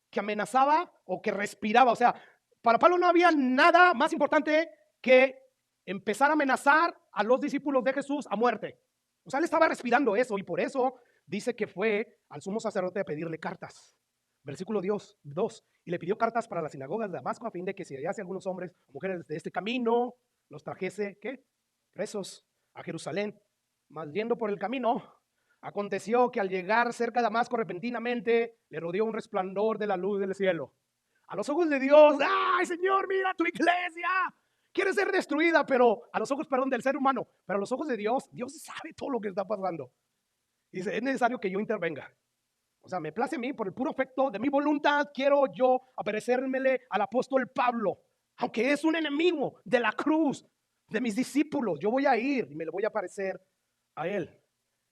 A: que amenazaba o que respiraba. O sea, para Pablo no había nada más importante que empezar a amenazar a los discípulos de Jesús a muerte. O sea, él estaba respirando eso y por eso dice que fue al sumo sacerdote a pedirle cartas. Versículo 2. Y le pidió cartas para las sinagogas de Damasco a fin de que si hallase algunos hombres o mujeres de este camino, los trajese, ¿qué? Presos a Jerusalén. Mas yendo por el camino, aconteció que al llegar cerca de Damasco repentinamente le rodeó un resplandor de la luz del cielo. A los ojos de Dios, ¡ay, Señor, mira tu iglesia! Quiere ser destruida, pero a los ojos, perdón, del ser humano, pero a los ojos de Dios, Dios sabe todo lo que está pasando. Dice, es necesario que yo intervenga. O sea, me place a mí, por el puro efecto de mi voluntad, quiero yo aparecérmele al apóstol Pablo, aunque es un enemigo de la cruz, de mis discípulos. Yo voy a ir y me le voy a aparecer a él.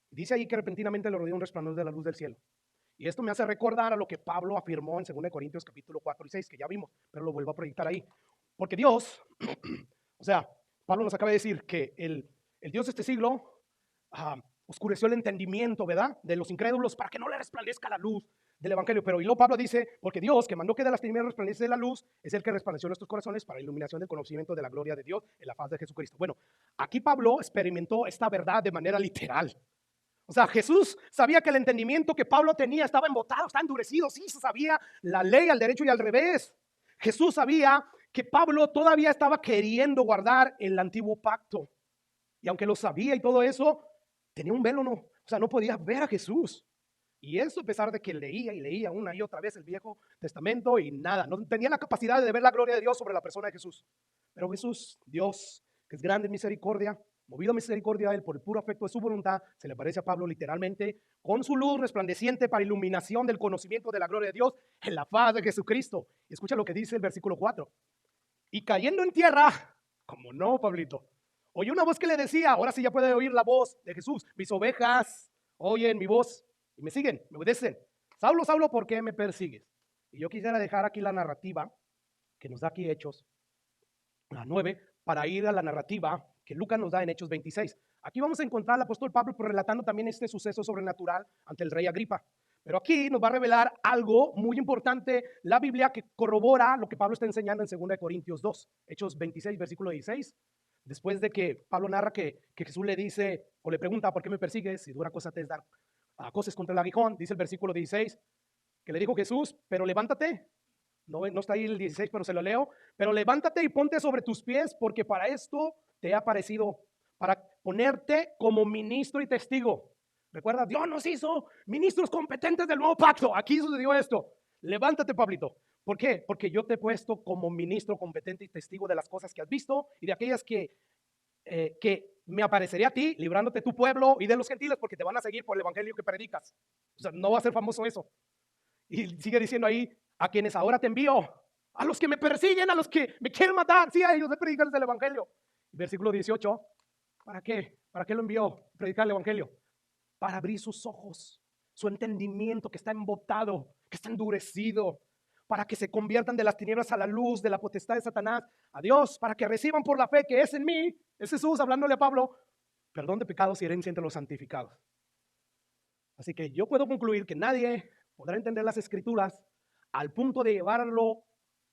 A: Dice ahí que repentinamente le rodeó un resplandor de la luz del cielo. Y esto me hace recordar a lo que Pablo afirmó en 2 Corintios capítulo 4 y 6, que ya vimos, pero lo vuelvo a proyectar ahí. Porque Dios, o sea, Pablo nos acaba de decir que el Dios de este siglo oscureció el entendimiento, ¿verdad?, de los incrédulos para que no le resplandezca la luz del evangelio. Pero y luego Pablo dice, porque Dios, que mandó que de las tinieblas resplandeciese la luz, es el que resplandeció nuestros corazones para la iluminación del conocimiento de la gloria de Dios en la faz de Jesucristo. Bueno, aquí Pablo experimentó esta verdad de manera literal. O sea, Jesús sabía que el entendimiento que Pablo tenía estaba embotado, estaba endurecido. Sí, se sabía la ley al derecho y al revés. Jesús sabía que Pablo todavía estaba queriendo guardar el antiguo pacto. Y aunque lo sabía y todo eso, tenía un velo, o sea, no podía ver a Jesús. Y eso a pesar de que leía y leía una y otra vez el Viejo Testamento y nada, no tenía la capacidad de ver la gloria de Dios sobre la persona de Jesús. Pero Jesús, Dios, que es grande en misericordia, movido a misericordia a él por el puro afecto de su voluntad, se le aparece a Pablo literalmente con su luz resplandeciente para iluminación del conocimiento de la gloria de Dios en la faz de Jesucristo. Y escucha lo que dice el versículo 4. Y cayendo en tierra, como no, Pablito, oyó una voz que le decía, ahora sí ya puede oír la voz de Jesús, mis ovejas oyen mi voz y me siguen, me obedecen. Saulo, Saulo, ¿por qué me persigues? Y yo quisiera dejar aquí la narrativa que nos da aquí Hechos 9 para ir a la narrativa que Lucas nos da en Hechos 26. Aquí vamos a encontrar al apóstol Pablo relatando también este suceso sobrenatural ante el rey Agripa. Pero aquí nos va a revelar algo muy importante, la Biblia, que corrobora lo que Pablo está enseñando en 2 Corintios 2, Hechos 26, versículo 16. Después de que Pablo narra que Jesús le dice o le pregunta, ¿por qué me persigues? Si dura cosa te es dar cosas contra el aguijón, dice el versículo 16, que le dijo Jesús, pero levántate. No está ahí el 16, pero se lo leo. Pero levántate y ponte sobre tus pies, porque para esto te he aparecido, para ponerte como ministro y testigo. Recuerda, Dios nos hizo ministros competentes del nuevo pacto. Aquí sucedió esto. Levántate, Pablito. ¿Por qué? Porque yo te he puesto como ministro competente y testigo de las cosas que has visto y de aquellas que me apareceré a ti, librándote tu pueblo y de los gentiles, porque te van a seguir por el evangelio que predicas. O sea, no va a ser famoso eso. Y sigue diciendo ahí, a quienes ahora te envío, a los que me persiguen, a los que me quieren matar, sí, a ellos de predicarles el evangelio. Versículo 18, ¿para qué? ¿Para qué lo envió? Predicar el evangelio. Para abrir sus ojos, su entendimiento que está embotado, que está endurecido, para que se conviertan de las tinieblas a la luz, de la potestad de Satanás a Dios, para que reciban por la fe que es en mí, es Jesús hablándole a Pablo, perdón de pecados y herencia entre los santificados. Así que yo puedo concluir que nadie podrá entender las escrituras al punto de llevarlo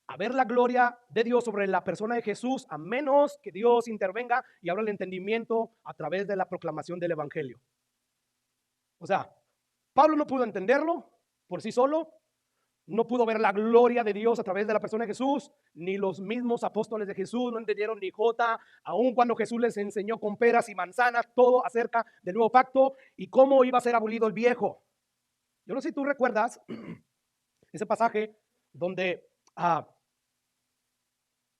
A: a ver la gloria de Dios sobre la persona de Jesús, a menos que Dios intervenga y abra el entendimiento a través de la proclamación del evangelio. O sea, Pablo no pudo entenderlo por sí solo, no pudo ver la gloria de Dios a través de la persona de Jesús, ni los mismos apóstoles de Jesús no entendieron ni jota, aun cuando Jesús les enseñó con peras y manzanas todo acerca del nuevo pacto y cómo iba a ser abolido el viejo. Yo no sé si tú recuerdas ese pasaje donde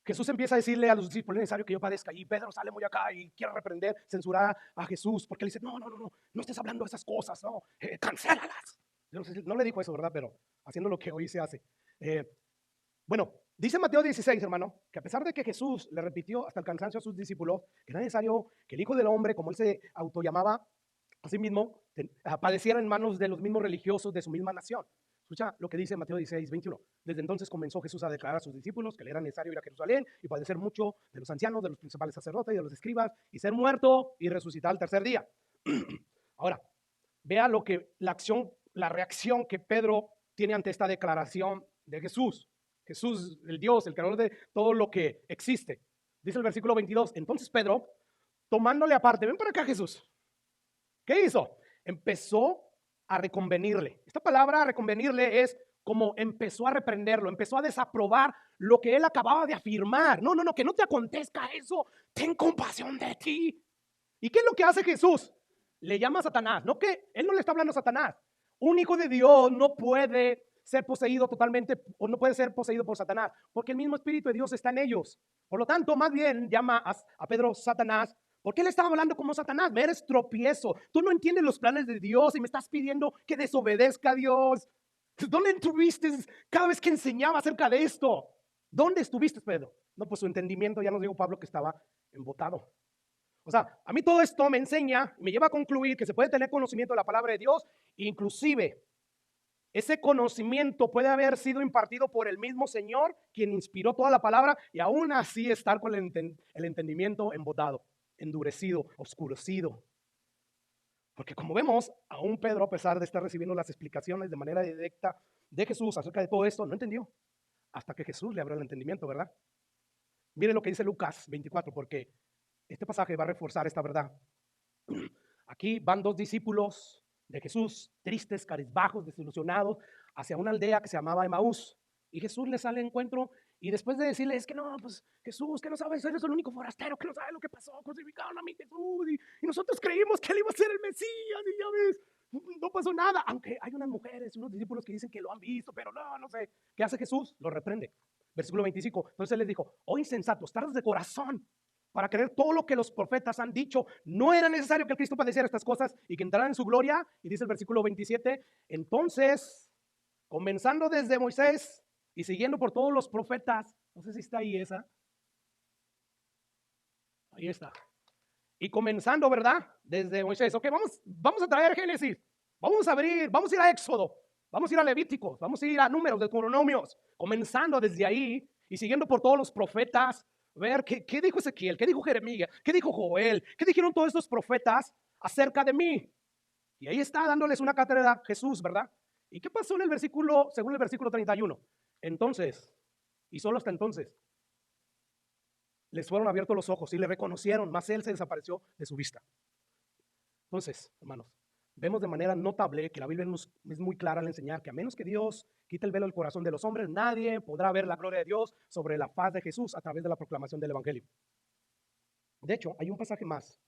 A: Jesús empieza a decirle a los discípulos, es necesario que yo padezca, y Pedro sale muy acá y quiere reprender, censurar a Jesús, porque le dice, no estés hablando de esas cosas, cancélalas. No le dijo eso, ¿verdad? Pero haciendo lo que hoy se hace. Bueno, dice Mateo 16, hermano, que a pesar de que Jesús le repitió hasta el cansancio a sus discípulos que era necesario que el Hijo del Hombre, como él se autollamaba a sí mismo, padeciera en manos de los mismos religiosos de su misma nación. Escucha lo que dice Mateo 16, 21. Desde entonces comenzó Jesús a declarar a sus discípulos que le era necesario ir a Jerusalén y padecer mucho de los ancianos, de los principales sacerdotes y de los escribas, y ser muerto y resucitar al tercer día. Ahora, vea la reacción que Pedro tiene ante esta declaración de Jesús. Jesús, el Dios, el creador de todo lo que existe. Dice el versículo 22, entonces Pedro, tomándole aparte, ven para acá Jesús. ¿Qué hizo? Empezó a reconvenirle. Esta palabra reconvenirle es como empezó a reprenderlo, empezó a desaprobar lo que él acababa de afirmar. No, que no te acontezca eso. Ten compasión de ti. ¿Y qué es lo que hace Jesús? le llama a Satanás. No, que él no le está hablando a Satanás. Un hijo de Dios no puede ser poseído totalmente o no puede ser poseído por Satanás, porque el mismo Espíritu de Dios está en ellos. Por lo tanto, más bien llama a Pedro Satanás. ¿Por qué le estaba hablando como Satanás? Me eres tropiezo. Tú no entiendes los planes de Dios y me estás pidiendo que desobedezca a Dios. ¿Dónde estuviste cada vez que enseñaba acerca de esto? ¿Dónde estuviste, Pedro? No, pues su entendimiento, ya nos dijo Pablo, que estaba embotado. O sea, a mí todo esto me enseña, me lleva a concluir que se puede tener conocimiento de la palabra de Dios, inclusive ese conocimiento puede haber sido impartido por el mismo Señor, quien inspiró toda la palabra, y aún así estar con el entendimiento embotado, endurecido, oscurecido. Porque como vemos, aún Pedro, a pesar de estar recibiendo las explicaciones de manera directa de Jesús acerca de todo esto, no entendió hasta que Jesús le abrió el entendimiento, ¿verdad? Mire lo que dice Lucas 24, porque este pasaje va a reforzar esta verdad. Aquí van dos discípulos de Jesús, tristes, cabizbajos, desilusionados, hacia una aldea que se llamaba Emaús. Y Jesús les sale al encuentro y después de decirles, es que no, pues Jesús, que no sabes, eres el único forastero que no sabe lo que pasó, crucificaron a mi Jesús y nosotros creímos que él iba a ser el Mesías y ya ves, no pasó nada. Aunque hay unas mujeres, unos discípulos que dicen que lo han visto, pero no sé. ¿Qué hace Jesús? Lo reprende. Versículo 25. Entonces les dijo, oh insensatos, tardos de corazón para creer todo lo que los profetas han dicho. No era necesario que el Cristo padeciera estas cosas y que entrara en su gloria. Y dice el versículo 27, entonces, comenzando desde Moisés y siguiendo por todos los profetas, no sé si está ahí esa. Ahí está. Y comenzando, ¿verdad? Desde Moisés. Ok, vamos a traer Génesis. Vamos a abrir, vamos a ir a Éxodo. Vamos a ir a Levíticos. Vamos a ir a Números, Deuteronomios. Comenzando desde ahí y siguiendo por todos los profetas. Ver qué dijo Ezequiel, qué dijo Jeremías, qué dijo Joel, qué dijeron todos estos profetas acerca de mí. Y ahí está dándoles una cátedra Jesús, ¿verdad? ¿Y qué pasó en el versículo, según el versículo 31? Entonces, y solo hasta entonces, les fueron abiertos los ojos y le reconocieron, mas él se desapareció de su vista. Entonces, hermanos, vemos de manera notable que la Biblia es muy clara al enseñar que a menos que Dios quite el velo del corazón de los hombres, nadie podrá ver la gloria de Dios sobre la faz de Jesús a través de la proclamación del Evangelio. De hecho, hay un pasaje más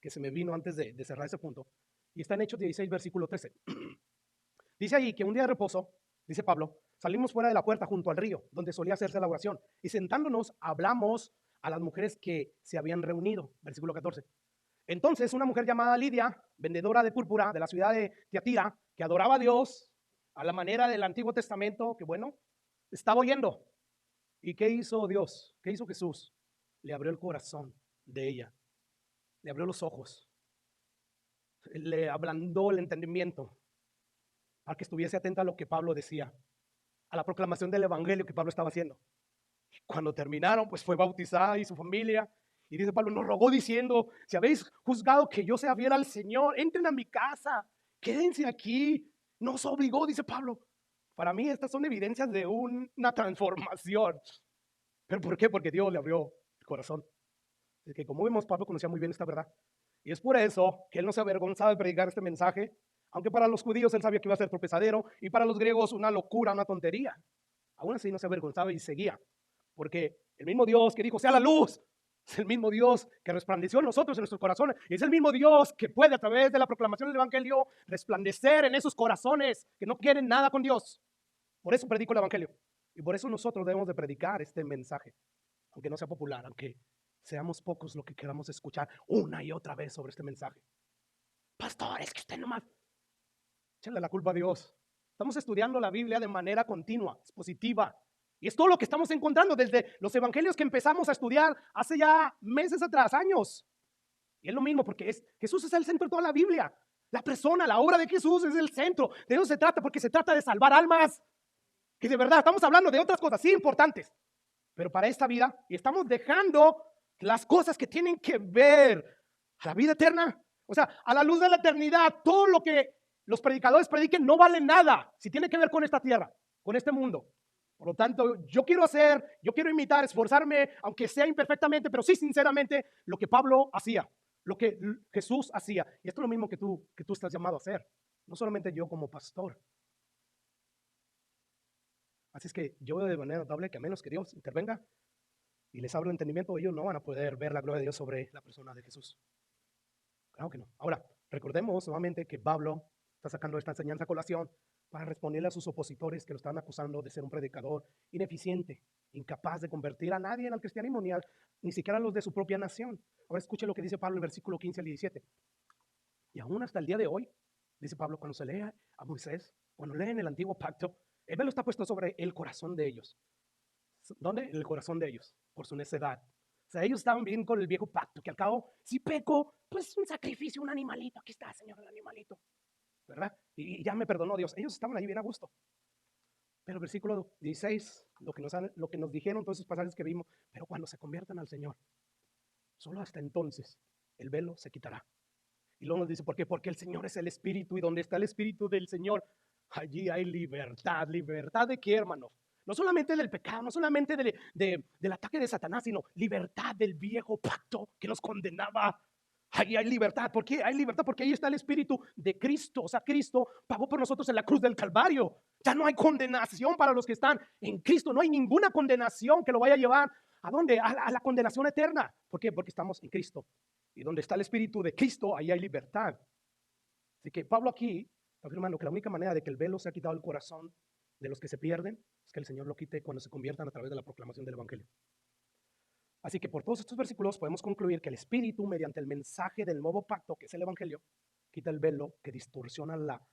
A: que se me vino antes de cerrar ese punto, y está en Hechos 16, versículo 13. Dice ahí que un día de reposo, dice Pablo, salimos fuera de la puerta junto al río, donde solía hacerse la oración, y sentándonos hablamos a las mujeres que se habían reunido. Versículo 14. Entonces una mujer llamada Lidia, vendedora de púrpura de la ciudad de Tiatira, que adoraba a Dios a la manera del Antiguo Testamento, que bueno, estaba oyendo. ¿Y qué hizo Dios? ¿Qué hizo Jesús? Le abrió el corazón de ella, le abrió los ojos, le ablandó el entendimiento para que estuviese atenta a lo que Pablo decía, a la proclamación del Evangelio que Pablo estaba haciendo. Cuando terminaron, pues fue bautizada y su familia. Y dice Pablo, nos rogó diciendo, si habéis juzgado que yo sea fiel al Señor, entren a mi casa, quédense aquí. Nos obligó, dice Pablo. Para mí estas son evidencias de una transformación. ¿Pero por qué? Porque Dios le abrió el corazón. Es que como vemos, Pablo conocía muy bien esta verdad. Y es por eso que él no se avergonzaba de predicar este mensaje, aunque para los judíos él sabía que iba a ser tropezadero y para los griegos una locura, una tontería. Aún así no se avergonzaba y seguía. Porque el mismo Dios que dijo, sea la luz, es el mismo Dios que resplandeció en nosotros, en nuestros corazones. Y es el mismo Dios que puede a través de la proclamación del Evangelio resplandecer en esos corazones que no quieren nada con Dios. Por eso predico el Evangelio. Y por eso nosotros debemos de predicar este mensaje. Aunque no sea popular, aunque seamos pocos lo que queramos escuchar una y otra vez sobre este mensaje. Pastor, es que usted nomás, échale la culpa a Dios. Estamos estudiando la Biblia de manera continua, expositiva. Y es todo lo que estamos encontrando desde los evangelios que empezamos a estudiar hace ya meses atrás, años. Y es lo mismo porque Jesús es el centro de toda la Biblia. La persona, la obra de Jesús es el centro. De eso se trata, porque se trata de salvar almas. Que de verdad estamos hablando de otras cosas, sí, importantes. Pero para esta vida, y estamos dejando las cosas que tienen que ver a la vida eterna. O sea, a la luz de la eternidad, todo lo que los predicadores prediquen no vale nada si tiene que ver con esta tierra, con este mundo. Por lo tanto, yo quiero imitar, esforzarme, aunque sea imperfectamente, pero sí sinceramente, lo que Pablo hacía, lo que Jesús hacía. Y esto es lo mismo que tú estás llamado a hacer, no solamente yo como pastor. Así es que yo veo de manera notable que a menos que Dios intervenga y les abra el entendimiento, ellos no van a poder ver la gloria de Dios sobre la persona de Jesús. Claro que no. Ahora, Recordemos nuevamente que Pablo está sacando esta enseñanza a colación para responderle a sus opositores que lo están acusando de ser un predicador ineficiente, incapaz de convertir a nadie en el cristianismo, ni siquiera a los de su propia nación. Ahora escuche lo que dice Pablo en el versículo 15 al 17. Y aún hasta el día de hoy, dice Pablo, cuando se lee a Moisés, cuando leen el antiguo pacto, el velo está puesto sobre el corazón de ellos. ¿Dónde? En el corazón de ellos, por su necedad. O sea, ellos estaban bien con el viejo pacto, que al cabo, si peco, pues un sacrificio, un animalito, aquí está, Señor, el animalito, ¿verdad? Y ya me perdonó Dios. Ellos estaban ahí bien a gusto. Pero el versículo 16, lo que nos dijeron todos esos pasajes que vimos, pero cuando se conviertan al Señor, solo hasta entonces el velo se quitará. Y luego nos dice, ¿por qué? Porque el Señor es el Espíritu, y donde está el Espíritu del Señor, allí hay libertad. ¿Libertad de qué, hermanos? No solamente del pecado, no solamente del ataque de Satanás, sino libertad del viejo pacto que nos condenaba. Allí hay libertad. ¿Por qué hay libertad? Porque ahí está el Espíritu de Cristo. O sea, Cristo pagó por nosotros en la cruz del Calvario. Ya no hay condenación para los que están en Cristo. No hay ninguna condenación que lo vaya a llevar. ¿A dónde? A la condenación eterna. ¿Por qué? Porque estamos en Cristo. Y donde está el Espíritu de Cristo, ahí hay libertad. Así que Pablo aquí está afirmando que la única manera de que el velo sea quitado del corazón de los que se pierden es que el Señor lo quite cuando se conviertan a través de la proclamación del Evangelio. Así que por todos estos versículos podemos concluir que el Espíritu, mediante el mensaje del nuevo pacto, que es el Evangelio, quita el velo que distorsiona la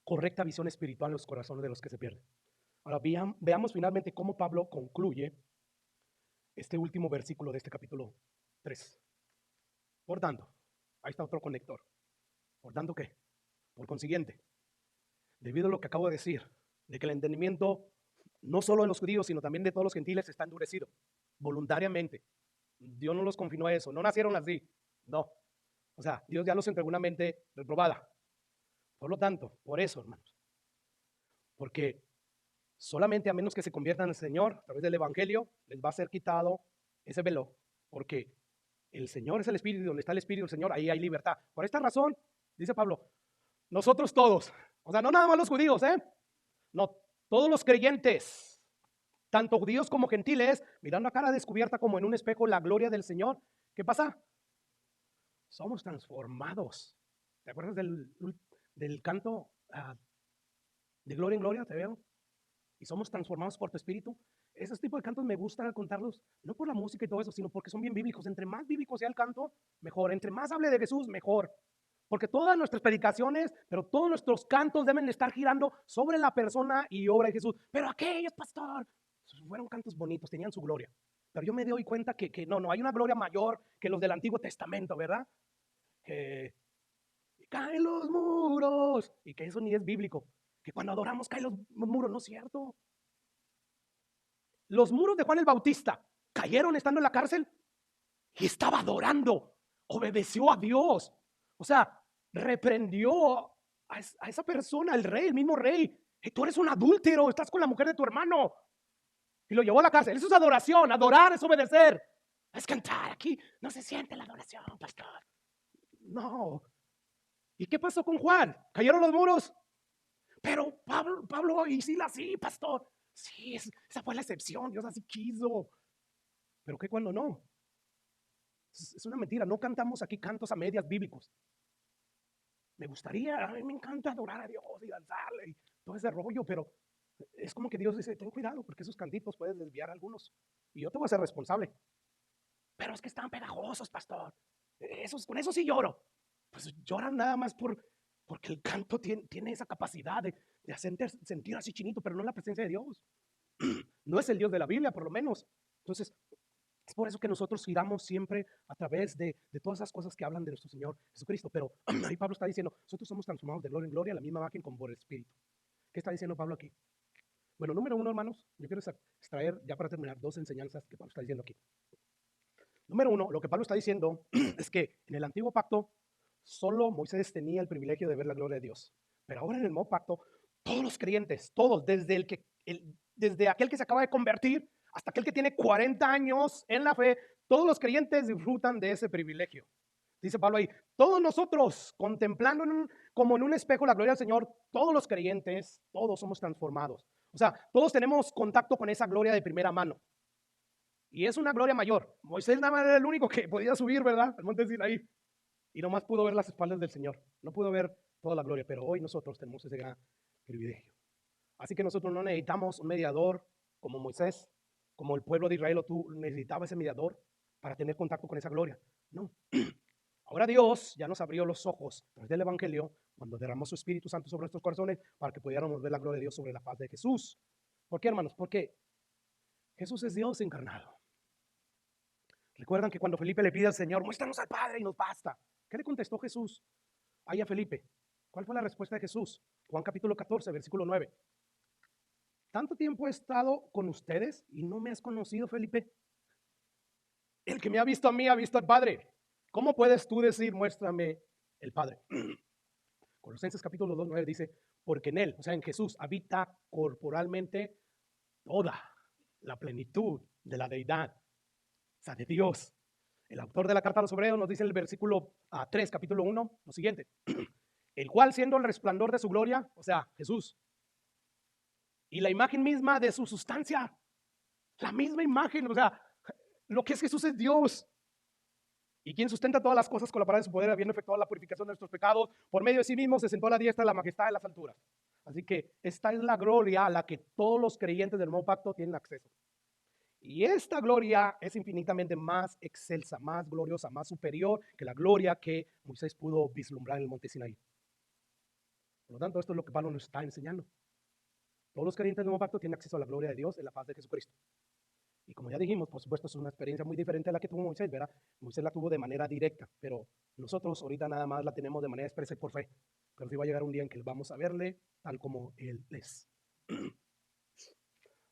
A: correcta visión espiritual en los corazones de los que se pierden. Ahora veamos finalmente cómo Pablo concluye este último versículo de este capítulo 3. Por tanto, ahí está otro conector. ¿Por tanto qué? Por consiguiente, debido a lo que acabo de decir, de que el entendimiento no solo de los judíos, sino también de todos los gentiles está endurecido, voluntariamente. Dios no los confinó a eso, no nacieron así, no. O sea, Dios ya los entregó una mente reprobada. Por lo tanto, por eso, hermanos, porque solamente a menos que se conviertan al Señor a través del Evangelio, les va a ser quitado ese velo, porque el Señor es el Espíritu, y donde está el Espíritu del Señor, ahí hay libertad. Por esta razón, dice Pablo, nosotros todos, o sea, no nada más los judíos, no, todos los creyentes, tanto judíos como gentiles, mirando a cara descubierta como en un espejo la gloria del Señor, ¿qué pasa? Somos transformados. ¿Te acuerdas del canto de gloria en gloria? Te veo. Y somos transformados por tu espíritu. Esos tipos de cantos me gusta contarlos, no por la música y todo eso, sino porque son bien bíblicos. Entre más bíblico sea el canto, mejor. Entre más hable de Jesús, mejor. Porque todas nuestras predicaciones, pero todos nuestros cantos deben estar girando sobre la persona y obra de Jesús. Pero aquellos, pastor, fueron cantos bonitos, tenían su gloria. Pero yo me doy cuenta que no hay una gloria mayor que los del Antiguo Testamento, ¿verdad? Que caen los muros, y que eso ni es bíblico. Que cuando adoramos caen los muros, no es cierto. Los muros de Juan el Bautista cayeron estando en la cárcel y estaba adorando, obedeció a Dios. O sea, reprendió a esa persona, el rey, el mismo rey. Tú eres un adúltero, estás con la mujer de tu hermano. Y lo llevó a la cárcel. Eso es adoración. Adorar es obedecer. Es cantar. Aquí no se siente la adoración, pastor. No. ¿Y qué pasó con Juan? ¿Cayeron los muros? Pero Pablo y Silas, sí, pastor. Sí, esa fue la excepción. Dios así quiso. Pero ¿qué cuando no? Es una mentira. No cantamos aquí cantos a medias bíblicos. Me gustaría, a mí me encanta adorar a Dios y danzarle y todo ese rollo, pero es como que Dios dice, ten cuidado porque esos cantitos pueden desviar a algunos y yo te voy a ser responsable. Pero es que están pegajosos, pastor. Con eso sí lloro. Pues lloran nada más porque el canto tiene esa capacidad de hacerte sentir así chinito, pero no la presencia de Dios. No es el Dios de la Biblia, por lo menos. Entonces, es por eso que nosotros giramos siempre a través de todas esas cosas que hablan de nuestro Señor Jesucristo. Pero ahí Pablo está diciendo, nosotros somos transformados de gloria en gloria, la misma imagen como por el Espíritu. ¿Qué está diciendo Pablo aquí? Bueno, número uno, hermanos, yo quiero extraer, ya para terminar, dos enseñanzas que Pablo está diciendo aquí. Número uno, lo que Pablo está diciendo es que en el antiguo pacto solo Moisés tenía el privilegio de ver la gloria de Dios. Pero ahora en el nuevo pacto, todos los creyentes, todos, desde aquel que se acaba de convertir hasta aquel que tiene 40 años en la fe, todos los creyentes disfrutan de ese privilegio. Dice Pablo ahí, todos nosotros contemplando como en un espejo la gloria del Señor, todos los creyentes, todos somos transformados. O sea, todos tenemos contacto con esa gloria de primera mano. Y es una gloria mayor. Moisés nada más era el único que podía subir, ¿verdad? Al monte Sinaí. y nomás pudo ver las espaldas del Señor, no pudo ver toda la gloria, pero hoy nosotros tenemos ese gran privilegio. Así que nosotros no necesitamos un mediador como Moisés, como el pueblo de Israel, o tú necesitabas ese mediador para tener contacto con esa gloria. No. Ahora Dios ya nos abrió los ojos a través del Evangelio cuando derramó su Espíritu Santo sobre nuestros corazones para que pudiéramos ver la gloria de Dios sobre la faz de Jesús. ¿Por qué, hermanos? Porque Jesús es Dios encarnado. Recuerdan que cuando Felipe le pide al Señor, muéstranos al Padre y nos basta. ¿Qué le contestó Jesús ahí a Felipe? ¿Cuál fue la respuesta de Jesús? Juan capítulo 14, versículo 9. ¿Tanto tiempo he estado con ustedes y no me has conocido, Felipe? El que me ha visto a mí ha visto al Padre. ¿Cómo puedes tú decir, muéstrame el Padre? Colosenses capítulo 2, 9 dice, porque en Él, o sea, en Jesús, habita corporalmente toda la plenitud de la deidad, o sea, de Dios. El autor de la carta a los Hebreos nos dice en el versículo 3, capítulo 1, lo siguiente, el cual siendo el resplandor de su gloria, o sea, Jesús, y la imagen misma de su sustancia, la misma imagen, o sea, lo que es Jesús es Dios. Y quien sustenta todas las cosas con la palabra de su poder, habiendo efectuado la purificación de nuestros pecados, por medio de sí mismo se sentó a la diestra de la majestad de las alturas. Así que esta es la gloria a la que todos los creyentes del nuevo pacto tienen acceso. Y esta gloria es infinitamente más excelsa, más gloriosa, más superior que la gloria que Moisés pudo vislumbrar en el monte Sinaí. Por lo tanto, esto es lo que Pablo nos está enseñando. Todos los creyentes del nuevo pacto tienen acceso a la gloria de Dios en la paz de Jesucristo. Y como ya dijimos, por supuesto, es una experiencia muy diferente a la que tuvo Moisés, ¿verdad? Moisés la tuvo de manera directa, pero nosotros ahorita nada más la tenemos de manera expresa y por fe. Pero sí va a llegar un día en que vamos a verle tal como Él es.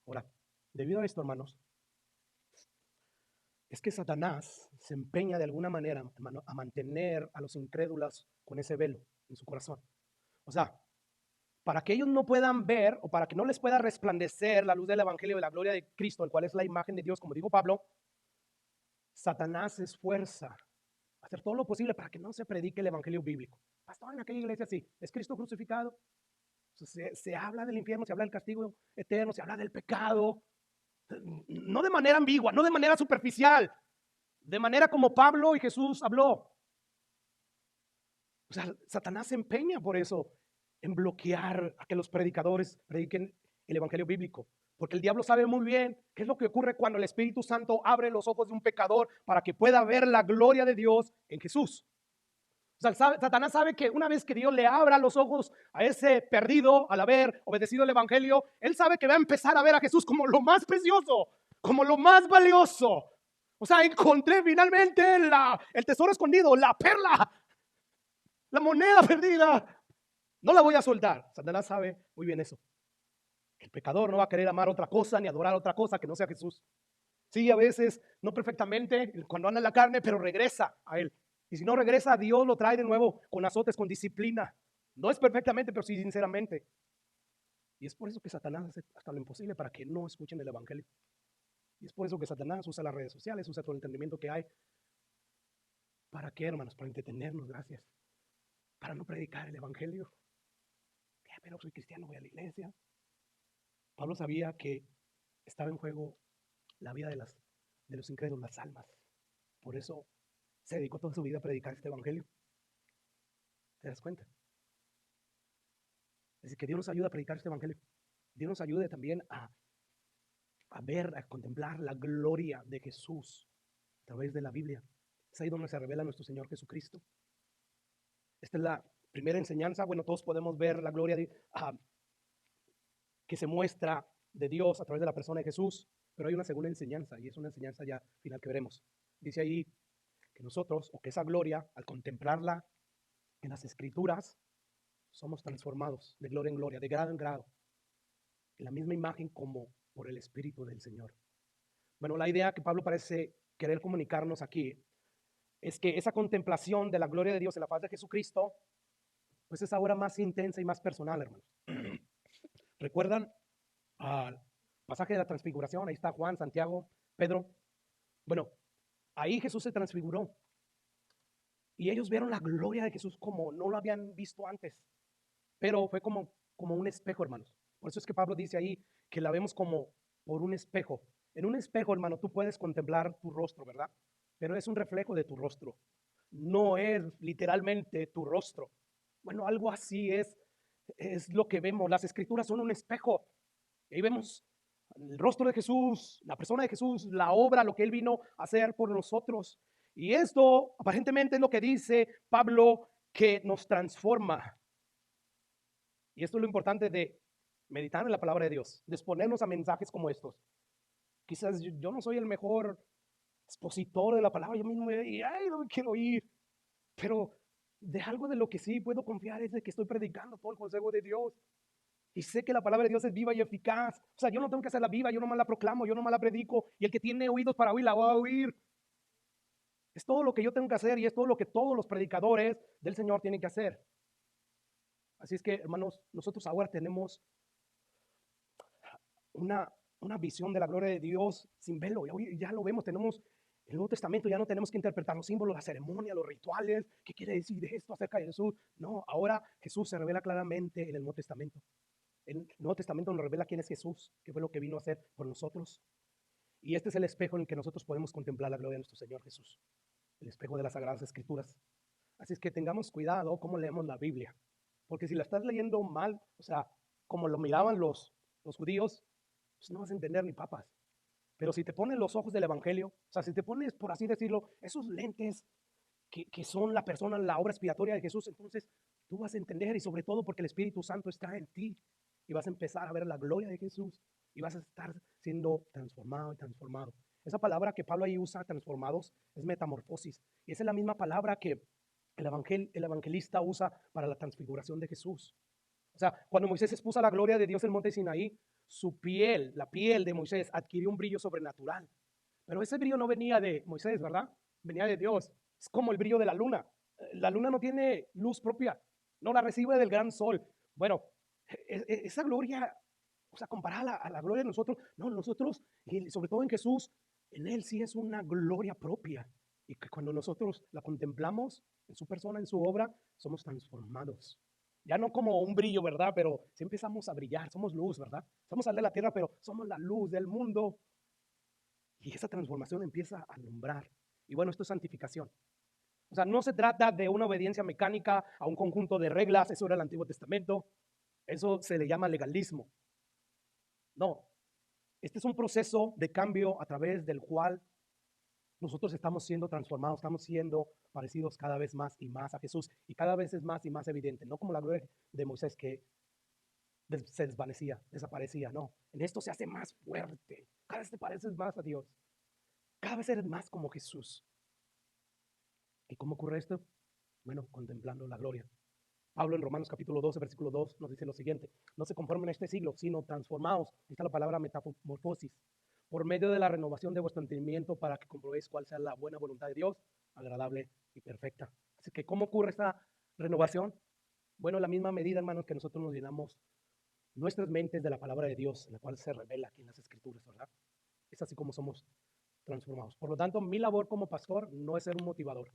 A: Ahora, debido a esto, hermanos, es que Satanás se empeña de alguna manera, hermano, a mantener a los incrédulos con ese velo en su corazón. O sea, para que ellos no puedan ver o para que no les pueda resplandecer la luz del Evangelio de la gloria de Cristo, el cual es la imagen de Dios, como dijo Pablo, Satanás se esfuerza a hacer todo lo posible para que no se predique el Evangelio bíblico. Pastor, en aquella iglesia sí, es Cristo crucificado. Se habla del infierno, se habla del castigo eterno, se habla del pecado. No de manera ambigua, no de manera superficial, de manera como Pablo y Jesús habló. O sea, Satanás se empeña por eso en bloquear a que los predicadores prediquen el Evangelio bíblico. Porque el diablo sabe muy bien qué es lo que ocurre cuando el Espíritu Santo abre los ojos de un pecador para que pueda ver la gloria de Dios en Jesús. O sea, Satanás sabe que una vez que Dios le abra los ojos a ese perdido al haber obedecido el Evangelio, él sabe que va a empezar a ver a Jesús como lo más precioso, como lo más valioso. O sea, encontré finalmente el tesoro escondido, la perla, la moneda perdida. No la voy a soltar. Satanás sabe muy bien eso. El pecador no va a querer amar otra cosa ni adorar otra cosa que no sea Jesús. Sí, a veces no perfectamente cuando anda en la carne, pero regresa a Él. Y si no regresa, Dios lo trae de nuevo con azotes, con disciplina. No es perfectamente, pero sí sinceramente. Y es por eso que Satanás hace hasta lo imposible para que no escuchen el Evangelio. Y es por eso que Satanás usa las redes sociales, usa todo el entendimiento que hay. ¿Para qué, hermanos? Para entretenernos, gracias. Para no predicar el Evangelio. Pero soy cristiano, voy a la iglesia. Pablo sabía que estaba en juego la vida de los incrédulos, las almas. Por eso se dedicó toda su vida a predicar este Evangelio. ¿Te das cuenta? Así que Dios nos ayuda a predicar este Evangelio. Dios nos ayude también a ver, a contemplar la gloria de Jesús a través de la Biblia. Es ahí donde se revela nuestro Señor Jesucristo. Esta es la primera enseñanza. Bueno, todos podemos ver la gloria que se muestra de Dios a través de la persona de Jesús, pero hay una segunda enseñanza y es una enseñanza ya final que veremos. Dice ahí que nosotros, o que esa gloria, al contemplarla en las Escrituras, somos transformados de gloria en gloria, de grado en grado, en la misma imagen como por el Espíritu del Señor. Bueno, la idea que Pablo parece querer comunicarnos aquí es que esa contemplación de la gloria de Dios en la faz de Jesucristo, pues es ahora más intensa y más personal, hermanos. ¿Recuerdan al pasaje de la transfiguración? Ahí está Juan, Santiago, Pedro. Bueno, ahí Jesús se transfiguró y ellos vieron la gloria de Jesús como no lo habían visto antes, pero fue como un espejo, hermanos. Por eso es que Pablo dice ahí que la vemos como por un espejo. En un espejo, hermano, tú puedes contemplar tu rostro, ¿verdad? Pero es un reflejo de tu rostro. no es literalmente tu rostro. Bueno, algo así es lo que vemos. Las escrituras son un espejo. Y ahí vemos el rostro de Jesús, la persona de Jesús, la obra, lo que Él vino a hacer por nosotros. Y esto aparentemente es lo que dice Pablo, que nos transforma. Y esto es lo importante de meditar en la palabra de Dios, de exponernos a mensajes como estos. Quizás yo no soy el mejor expositor de la palabra, yo mismo ay, no me quiero ir, pero de algo de lo que sí puedo confiar es de que estoy predicando todo el consejo de Dios. Y sé que la palabra de Dios es viva y eficaz. O sea, yo no tengo que hacerla viva, yo nomás la proclamo, yo nomás la predico. Y el que tiene oídos para oír, la va a oír. Es todo lo que yo tengo que hacer y es todo lo que todos los predicadores del Señor tienen que hacer. Así es que, hermanos, nosotros ahora tenemos una visión de la gloria de Dios sin velo. Hoy ya lo vemos, tenemos el Nuevo Testamento, ya no tenemos que interpretar los símbolos, la ceremonia, los rituales. ¿Qué quiere decir esto acerca de Jesús? No, ahora Jesús se revela claramente en el Nuevo Testamento. El Nuevo Testamento nos revela quién es Jesús, qué fue lo que vino a hacer por nosotros. Y este es el espejo en el que nosotros podemos contemplar la gloria de nuestro Señor Jesús, el espejo de las Sagradas Escrituras. Así es que tengamos cuidado cómo leemos la Biblia, porque si la estás leyendo mal, o sea, como lo miraban los judíos, pues no vas a entender ni papas. Pero si te pones los ojos del Evangelio, o sea, si te pones, por así decirlo, esos lentes que son la persona, la obra expiatoria de Jesús, entonces tú vas a entender, y sobre todo porque el Espíritu Santo está en ti y vas a empezar a ver la gloria de Jesús y vas a estar siendo transformado y transformado. Esa palabra que Pablo ahí usa, transformados, es metamorfosis, y esa es la misma palabra que el evangelista usa para la transfiguración de Jesús. O sea, cuando Moisés expuso la gloria de Dios en el monte Sinaí, su piel, la piel de Moisés, adquirió un brillo sobrenatural. Pero ese brillo no venía de Moisés, ¿verdad? Venía de Dios. Es como el brillo de la luna. La luna no tiene luz propia, no la recibe del gran sol. Bueno, esa gloria, o sea, comparada a la gloria de nosotros, no, nosotros, y sobre todo en Jesús, en Él sí es una gloria propia. Y que cuando nosotros la contemplamos en su persona, en su obra, somos transformados. Ya no como un brillo, ¿verdad? Pero si empezamos a brillar, somos luz, ¿verdad? Somos sal de la tierra, pero somos la luz del mundo. Y esa transformación empieza a alumbrar. Y bueno, esto es santificación. O sea, no se trata de una obediencia mecánica a un conjunto de reglas, eso era el Antiguo Testamento. Eso se le llama legalismo. No, este es un proceso de cambio a través del cual nosotros estamos siendo transformados, estamos siendo parecidos cada vez más y más a Jesús, y cada vez es más y más evidente, no como la gloria de Moisés que se desvanecía, desaparecía, no. En esto se hace más fuerte, cada vez te pareces más a Dios, cada vez eres más como Jesús. ¿Y cómo ocurre esto? Bueno, contemplando la gloria. Pablo en Romanos capítulo 12, versículo 2 nos dice lo siguiente: no se conformen a este siglo, sino transformados, ahí está la palabra metamorfosis, por medio de la renovación de vuestro entendimiento, para que comprobéis cuál sea la buena voluntad de Dios, agradable y perfecta. Así que, ¿cómo ocurre esta renovación? Bueno, la misma medida, hermanos, que nosotros nos llenamos nuestras mentes de la palabra de Dios, en la cual se revela aquí en las Escrituras, ¿verdad? Es así como somos transformados. Por lo tanto, mi labor como pastor no es ser un motivador.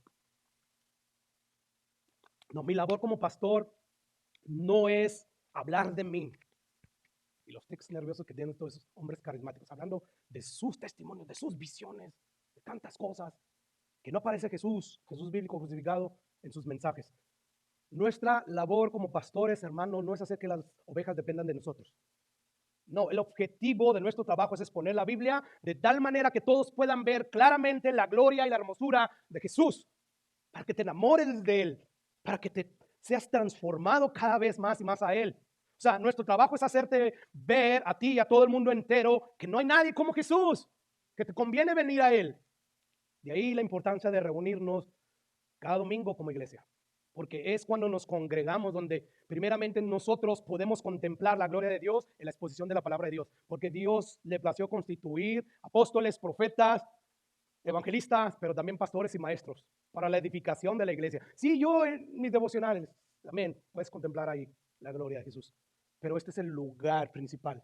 A: No, mi labor como pastor no es hablar de mí. Y los tics nerviosos que tienen todos esos hombres carismáticos, hablando de sus testimonios, de sus visiones, de tantas cosas, que no aparece Jesús bíblico crucificado en sus mensajes. Nuestra labor como pastores, hermanos, no es hacer que las ovejas dependan de nosotros. No, el objetivo de nuestro trabajo es exponer la Biblia de tal manera que todos puedan ver claramente la gloria y la hermosura de Jesús, para que te enamores de Él, para que te seas transformado cada vez más y más a Él. O sea, nuestro trabajo es hacerte ver a ti y a todo el mundo entero que no hay nadie como Jesús, que te conviene venir a Él. De ahí la importancia de reunirnos cada domingo como iglesia, porque es cuando nos congregamos donde primeramente nosotros podemos contemplar la gloria de Dios en la exposición de la palabra de Dios, porque Dios le plació constituir apóstoles, profetas, evangelistas, pero también pastores y maestros para la edificación de la iglesia. Sí, yo en mis devocionales también puedes contemplar ahí la gloria de Jesús, pero este es el lugar principal.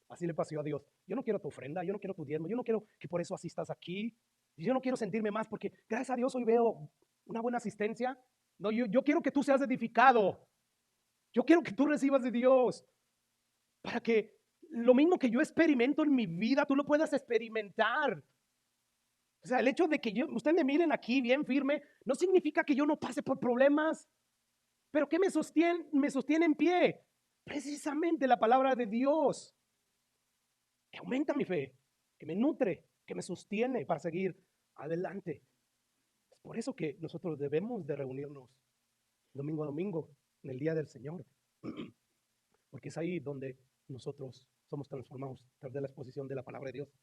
A: Así le pasó a Dios. Yo no quiero tu ofrenda, yo no quiero tu diezmo, yo no quiero que por eso asistas aquí. Yo no quiero sentirme más porque gracias a Dios hoy veo una buena asistencia. No, yo quiero que tú seas edificado. Yo quiero que tú recibas de Dios para que lo mismo que yo experimento en mi vida, tú lo puedas experimentar. O sea, el hecho de que ustedes me miren aquí bien firme no significa que yo no pase por problemas. Pero ¿qué me sostiene? Me sostiene en pie. Precisamente la palabra de Dios, que aumenta mi fe, que me nutre, que me sostiene para seguir adelante. Es por eso que nosotros debemos de reunirnos domingo a domingo en el día del Señor, porque es ahí donde nosotros somos transformados a través de la exposición de la palabra de Dios.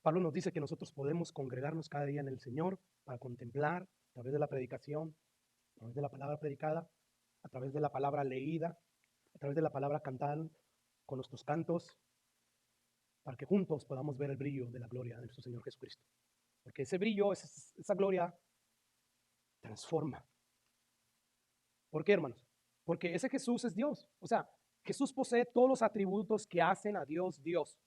A: Pablo nos dice que nosotros podemos congregarnos cada día en el Señor para contemplar a través de la predicación, a través de la palabra predicada, a través de la palabra leída, a través de la palabra cantada con nuestros cantos, para que juntos podamos ver el brillo de la gloria de nuestro Señor Jesucristo. Porque ese brillo, esa gloria transforma. ¿Por qué, hermanos? Porque ese Jesús es Dios. O sea, Jesús posee todos los atributos que hacen a Dios Dios.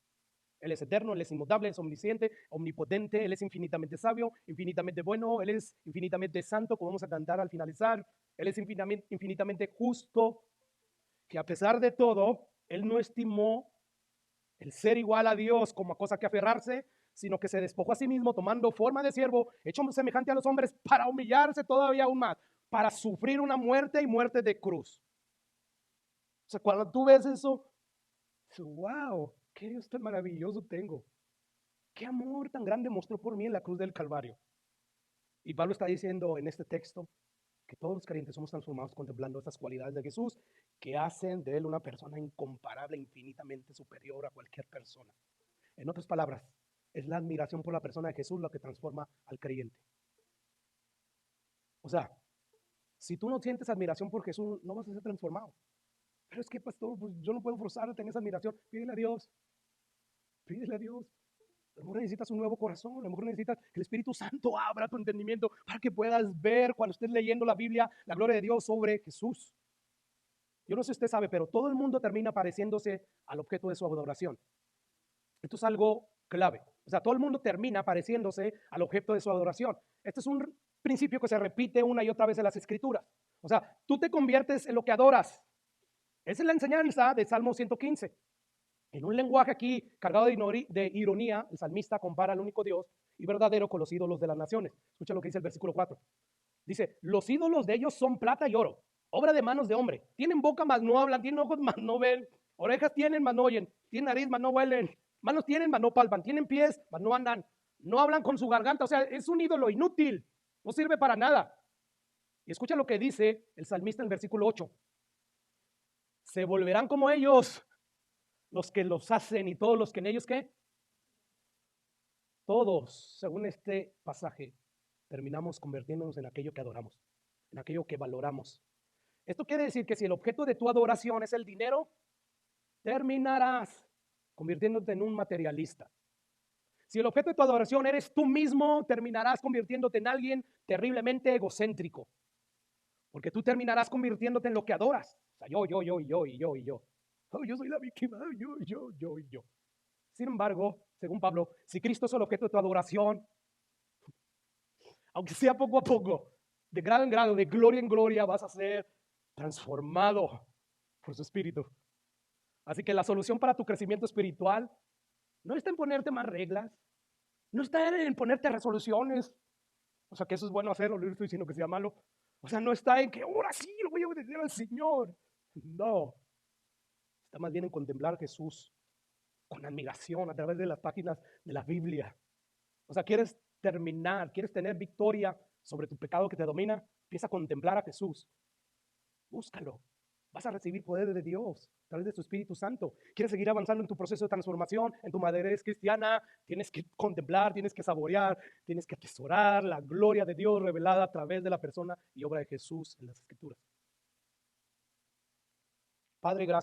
A: Él es eterno, Él es inmutable, es omnisciente, omnipotente, Él es infinitamente sabio, infinitamente bueno, Él es infinitamente santo, como vamos a cantar al finalizar. Él es infinitamente justo, que a pesar de todo, Él no estimó el ser igual a Dios como a cosa que aferrarse, sino que se despojó a sí mismo tomando forma de siervo, hecho semejante a los hombres para humillarse todavía aún más, para sufrir una muerte y muerte de cruz. O sea, cuando tú ves eso, wow, qué Dios tan maravilloso tengo. Qué amor tan grande mostró por mí en la cruz del Calvario. Y Pablo está diciendo en este texto que todos los creyentes somos transformados contemplando estas cualidades de Jesús que hacen de él una persona incomparable, infinitamente superior a cualquier persona. En otras palabras, es la admiración por la persona de Jesús lo que transforma al creyente. O sea, si tú no sientes admiración por Jesús, no vas a ser transformado. Pero es que, pastor, pues yo no puedo forzarte a tener esa admiración. Pídele a Dios. Pídele a Dios. A lo mejor necesitas un nuevo corazón, a lo mejor necesitas que el Espíritu Santo abra tu entendimiento para que puedas ver cuando estés leyendo la Biblia la gloria de Dios sobre Jesús. Yo no sé si usted sabe, pero todo el mundo termina pareciéndose al objeto de su adoración. Esto es algo clave. O sea, todo el mundo termina pareciéndose al objeto de su adoración. Este es un principio que se repite una y otra vez en las Escrituras. O sea, tú te conviertes en lo que adoras. Esa es la enseñanza de Salmo 115. En un lenguaje aquí cargado de ironía, el salmista compara al único Dios y verdadero con los ídolos de las naciones. Escucha lo que dice el versículo 4. Dice, los ídolos de ellos son plata y oro, obra de manos de hombre. Tienen boca, mas no hablan, tienen ojos, mas no ven, orejas tienen, mas no oyen, tienen nariz, mas no huelen, manos tienen, mas no palpan, tienen pies, mas no andan, no hablan con su garganta. O sea, es un ídolo inútil, no sirve para nada. Y escucha lo que dice el salmista en el versículo 8. Se volverán como ellos los que los hacen y todos los que en ellos, ¿qué? Todos, según este pasaje, terminamos convirtiéndonos en aquello que adoramos, en aquello que valoramos. Esto quiere decir que si el objeto de tu adoración es el dinero, terminarás convirtiéndote en un materialista. Si el objeto de tu adoración eres tú mismo, terminarás convirtiéndote en alguien terriblemente egocéntrico. Porque tú terminarás convirtiéndote en lo que adoras. O sea, yo. Oh, yo soy la víctima, yo. Sin embargo, según Pablo, si Cristo es el objeto de tu adoración, aunque sea poco a poco, de grado en grado, de gloria en gloria, vas a ser transformado por su Espíritu. Así que la solución para tu crecimiento espiritual no está en ponerte más reglas, no está en ponerte resoluciones, o sea que eso es bueno hacerlo, no estoy diciendo que sea malo, o sea no está en que ahora sí lo voy a obedecer al Señor, no, está más bien en contemplar a Jesús con admiración a través de las páginas de la Biblia. O sea, quieres tener victoria sobre tu pecado que te domina, empieza a contemplar a Jesús, búscalo. Vas a recibir poder de Dios a través de su Espíritu Santo. ¿Quieres seguir avanzando en tu proceso de transformación, en tu madurez cristiana? Tienes que contemplar, tienes que saborear, tienes que atesorar la gloria de Dios revelada a través de la persona y obra de Jesús en las Escrituras. Padre, gracias.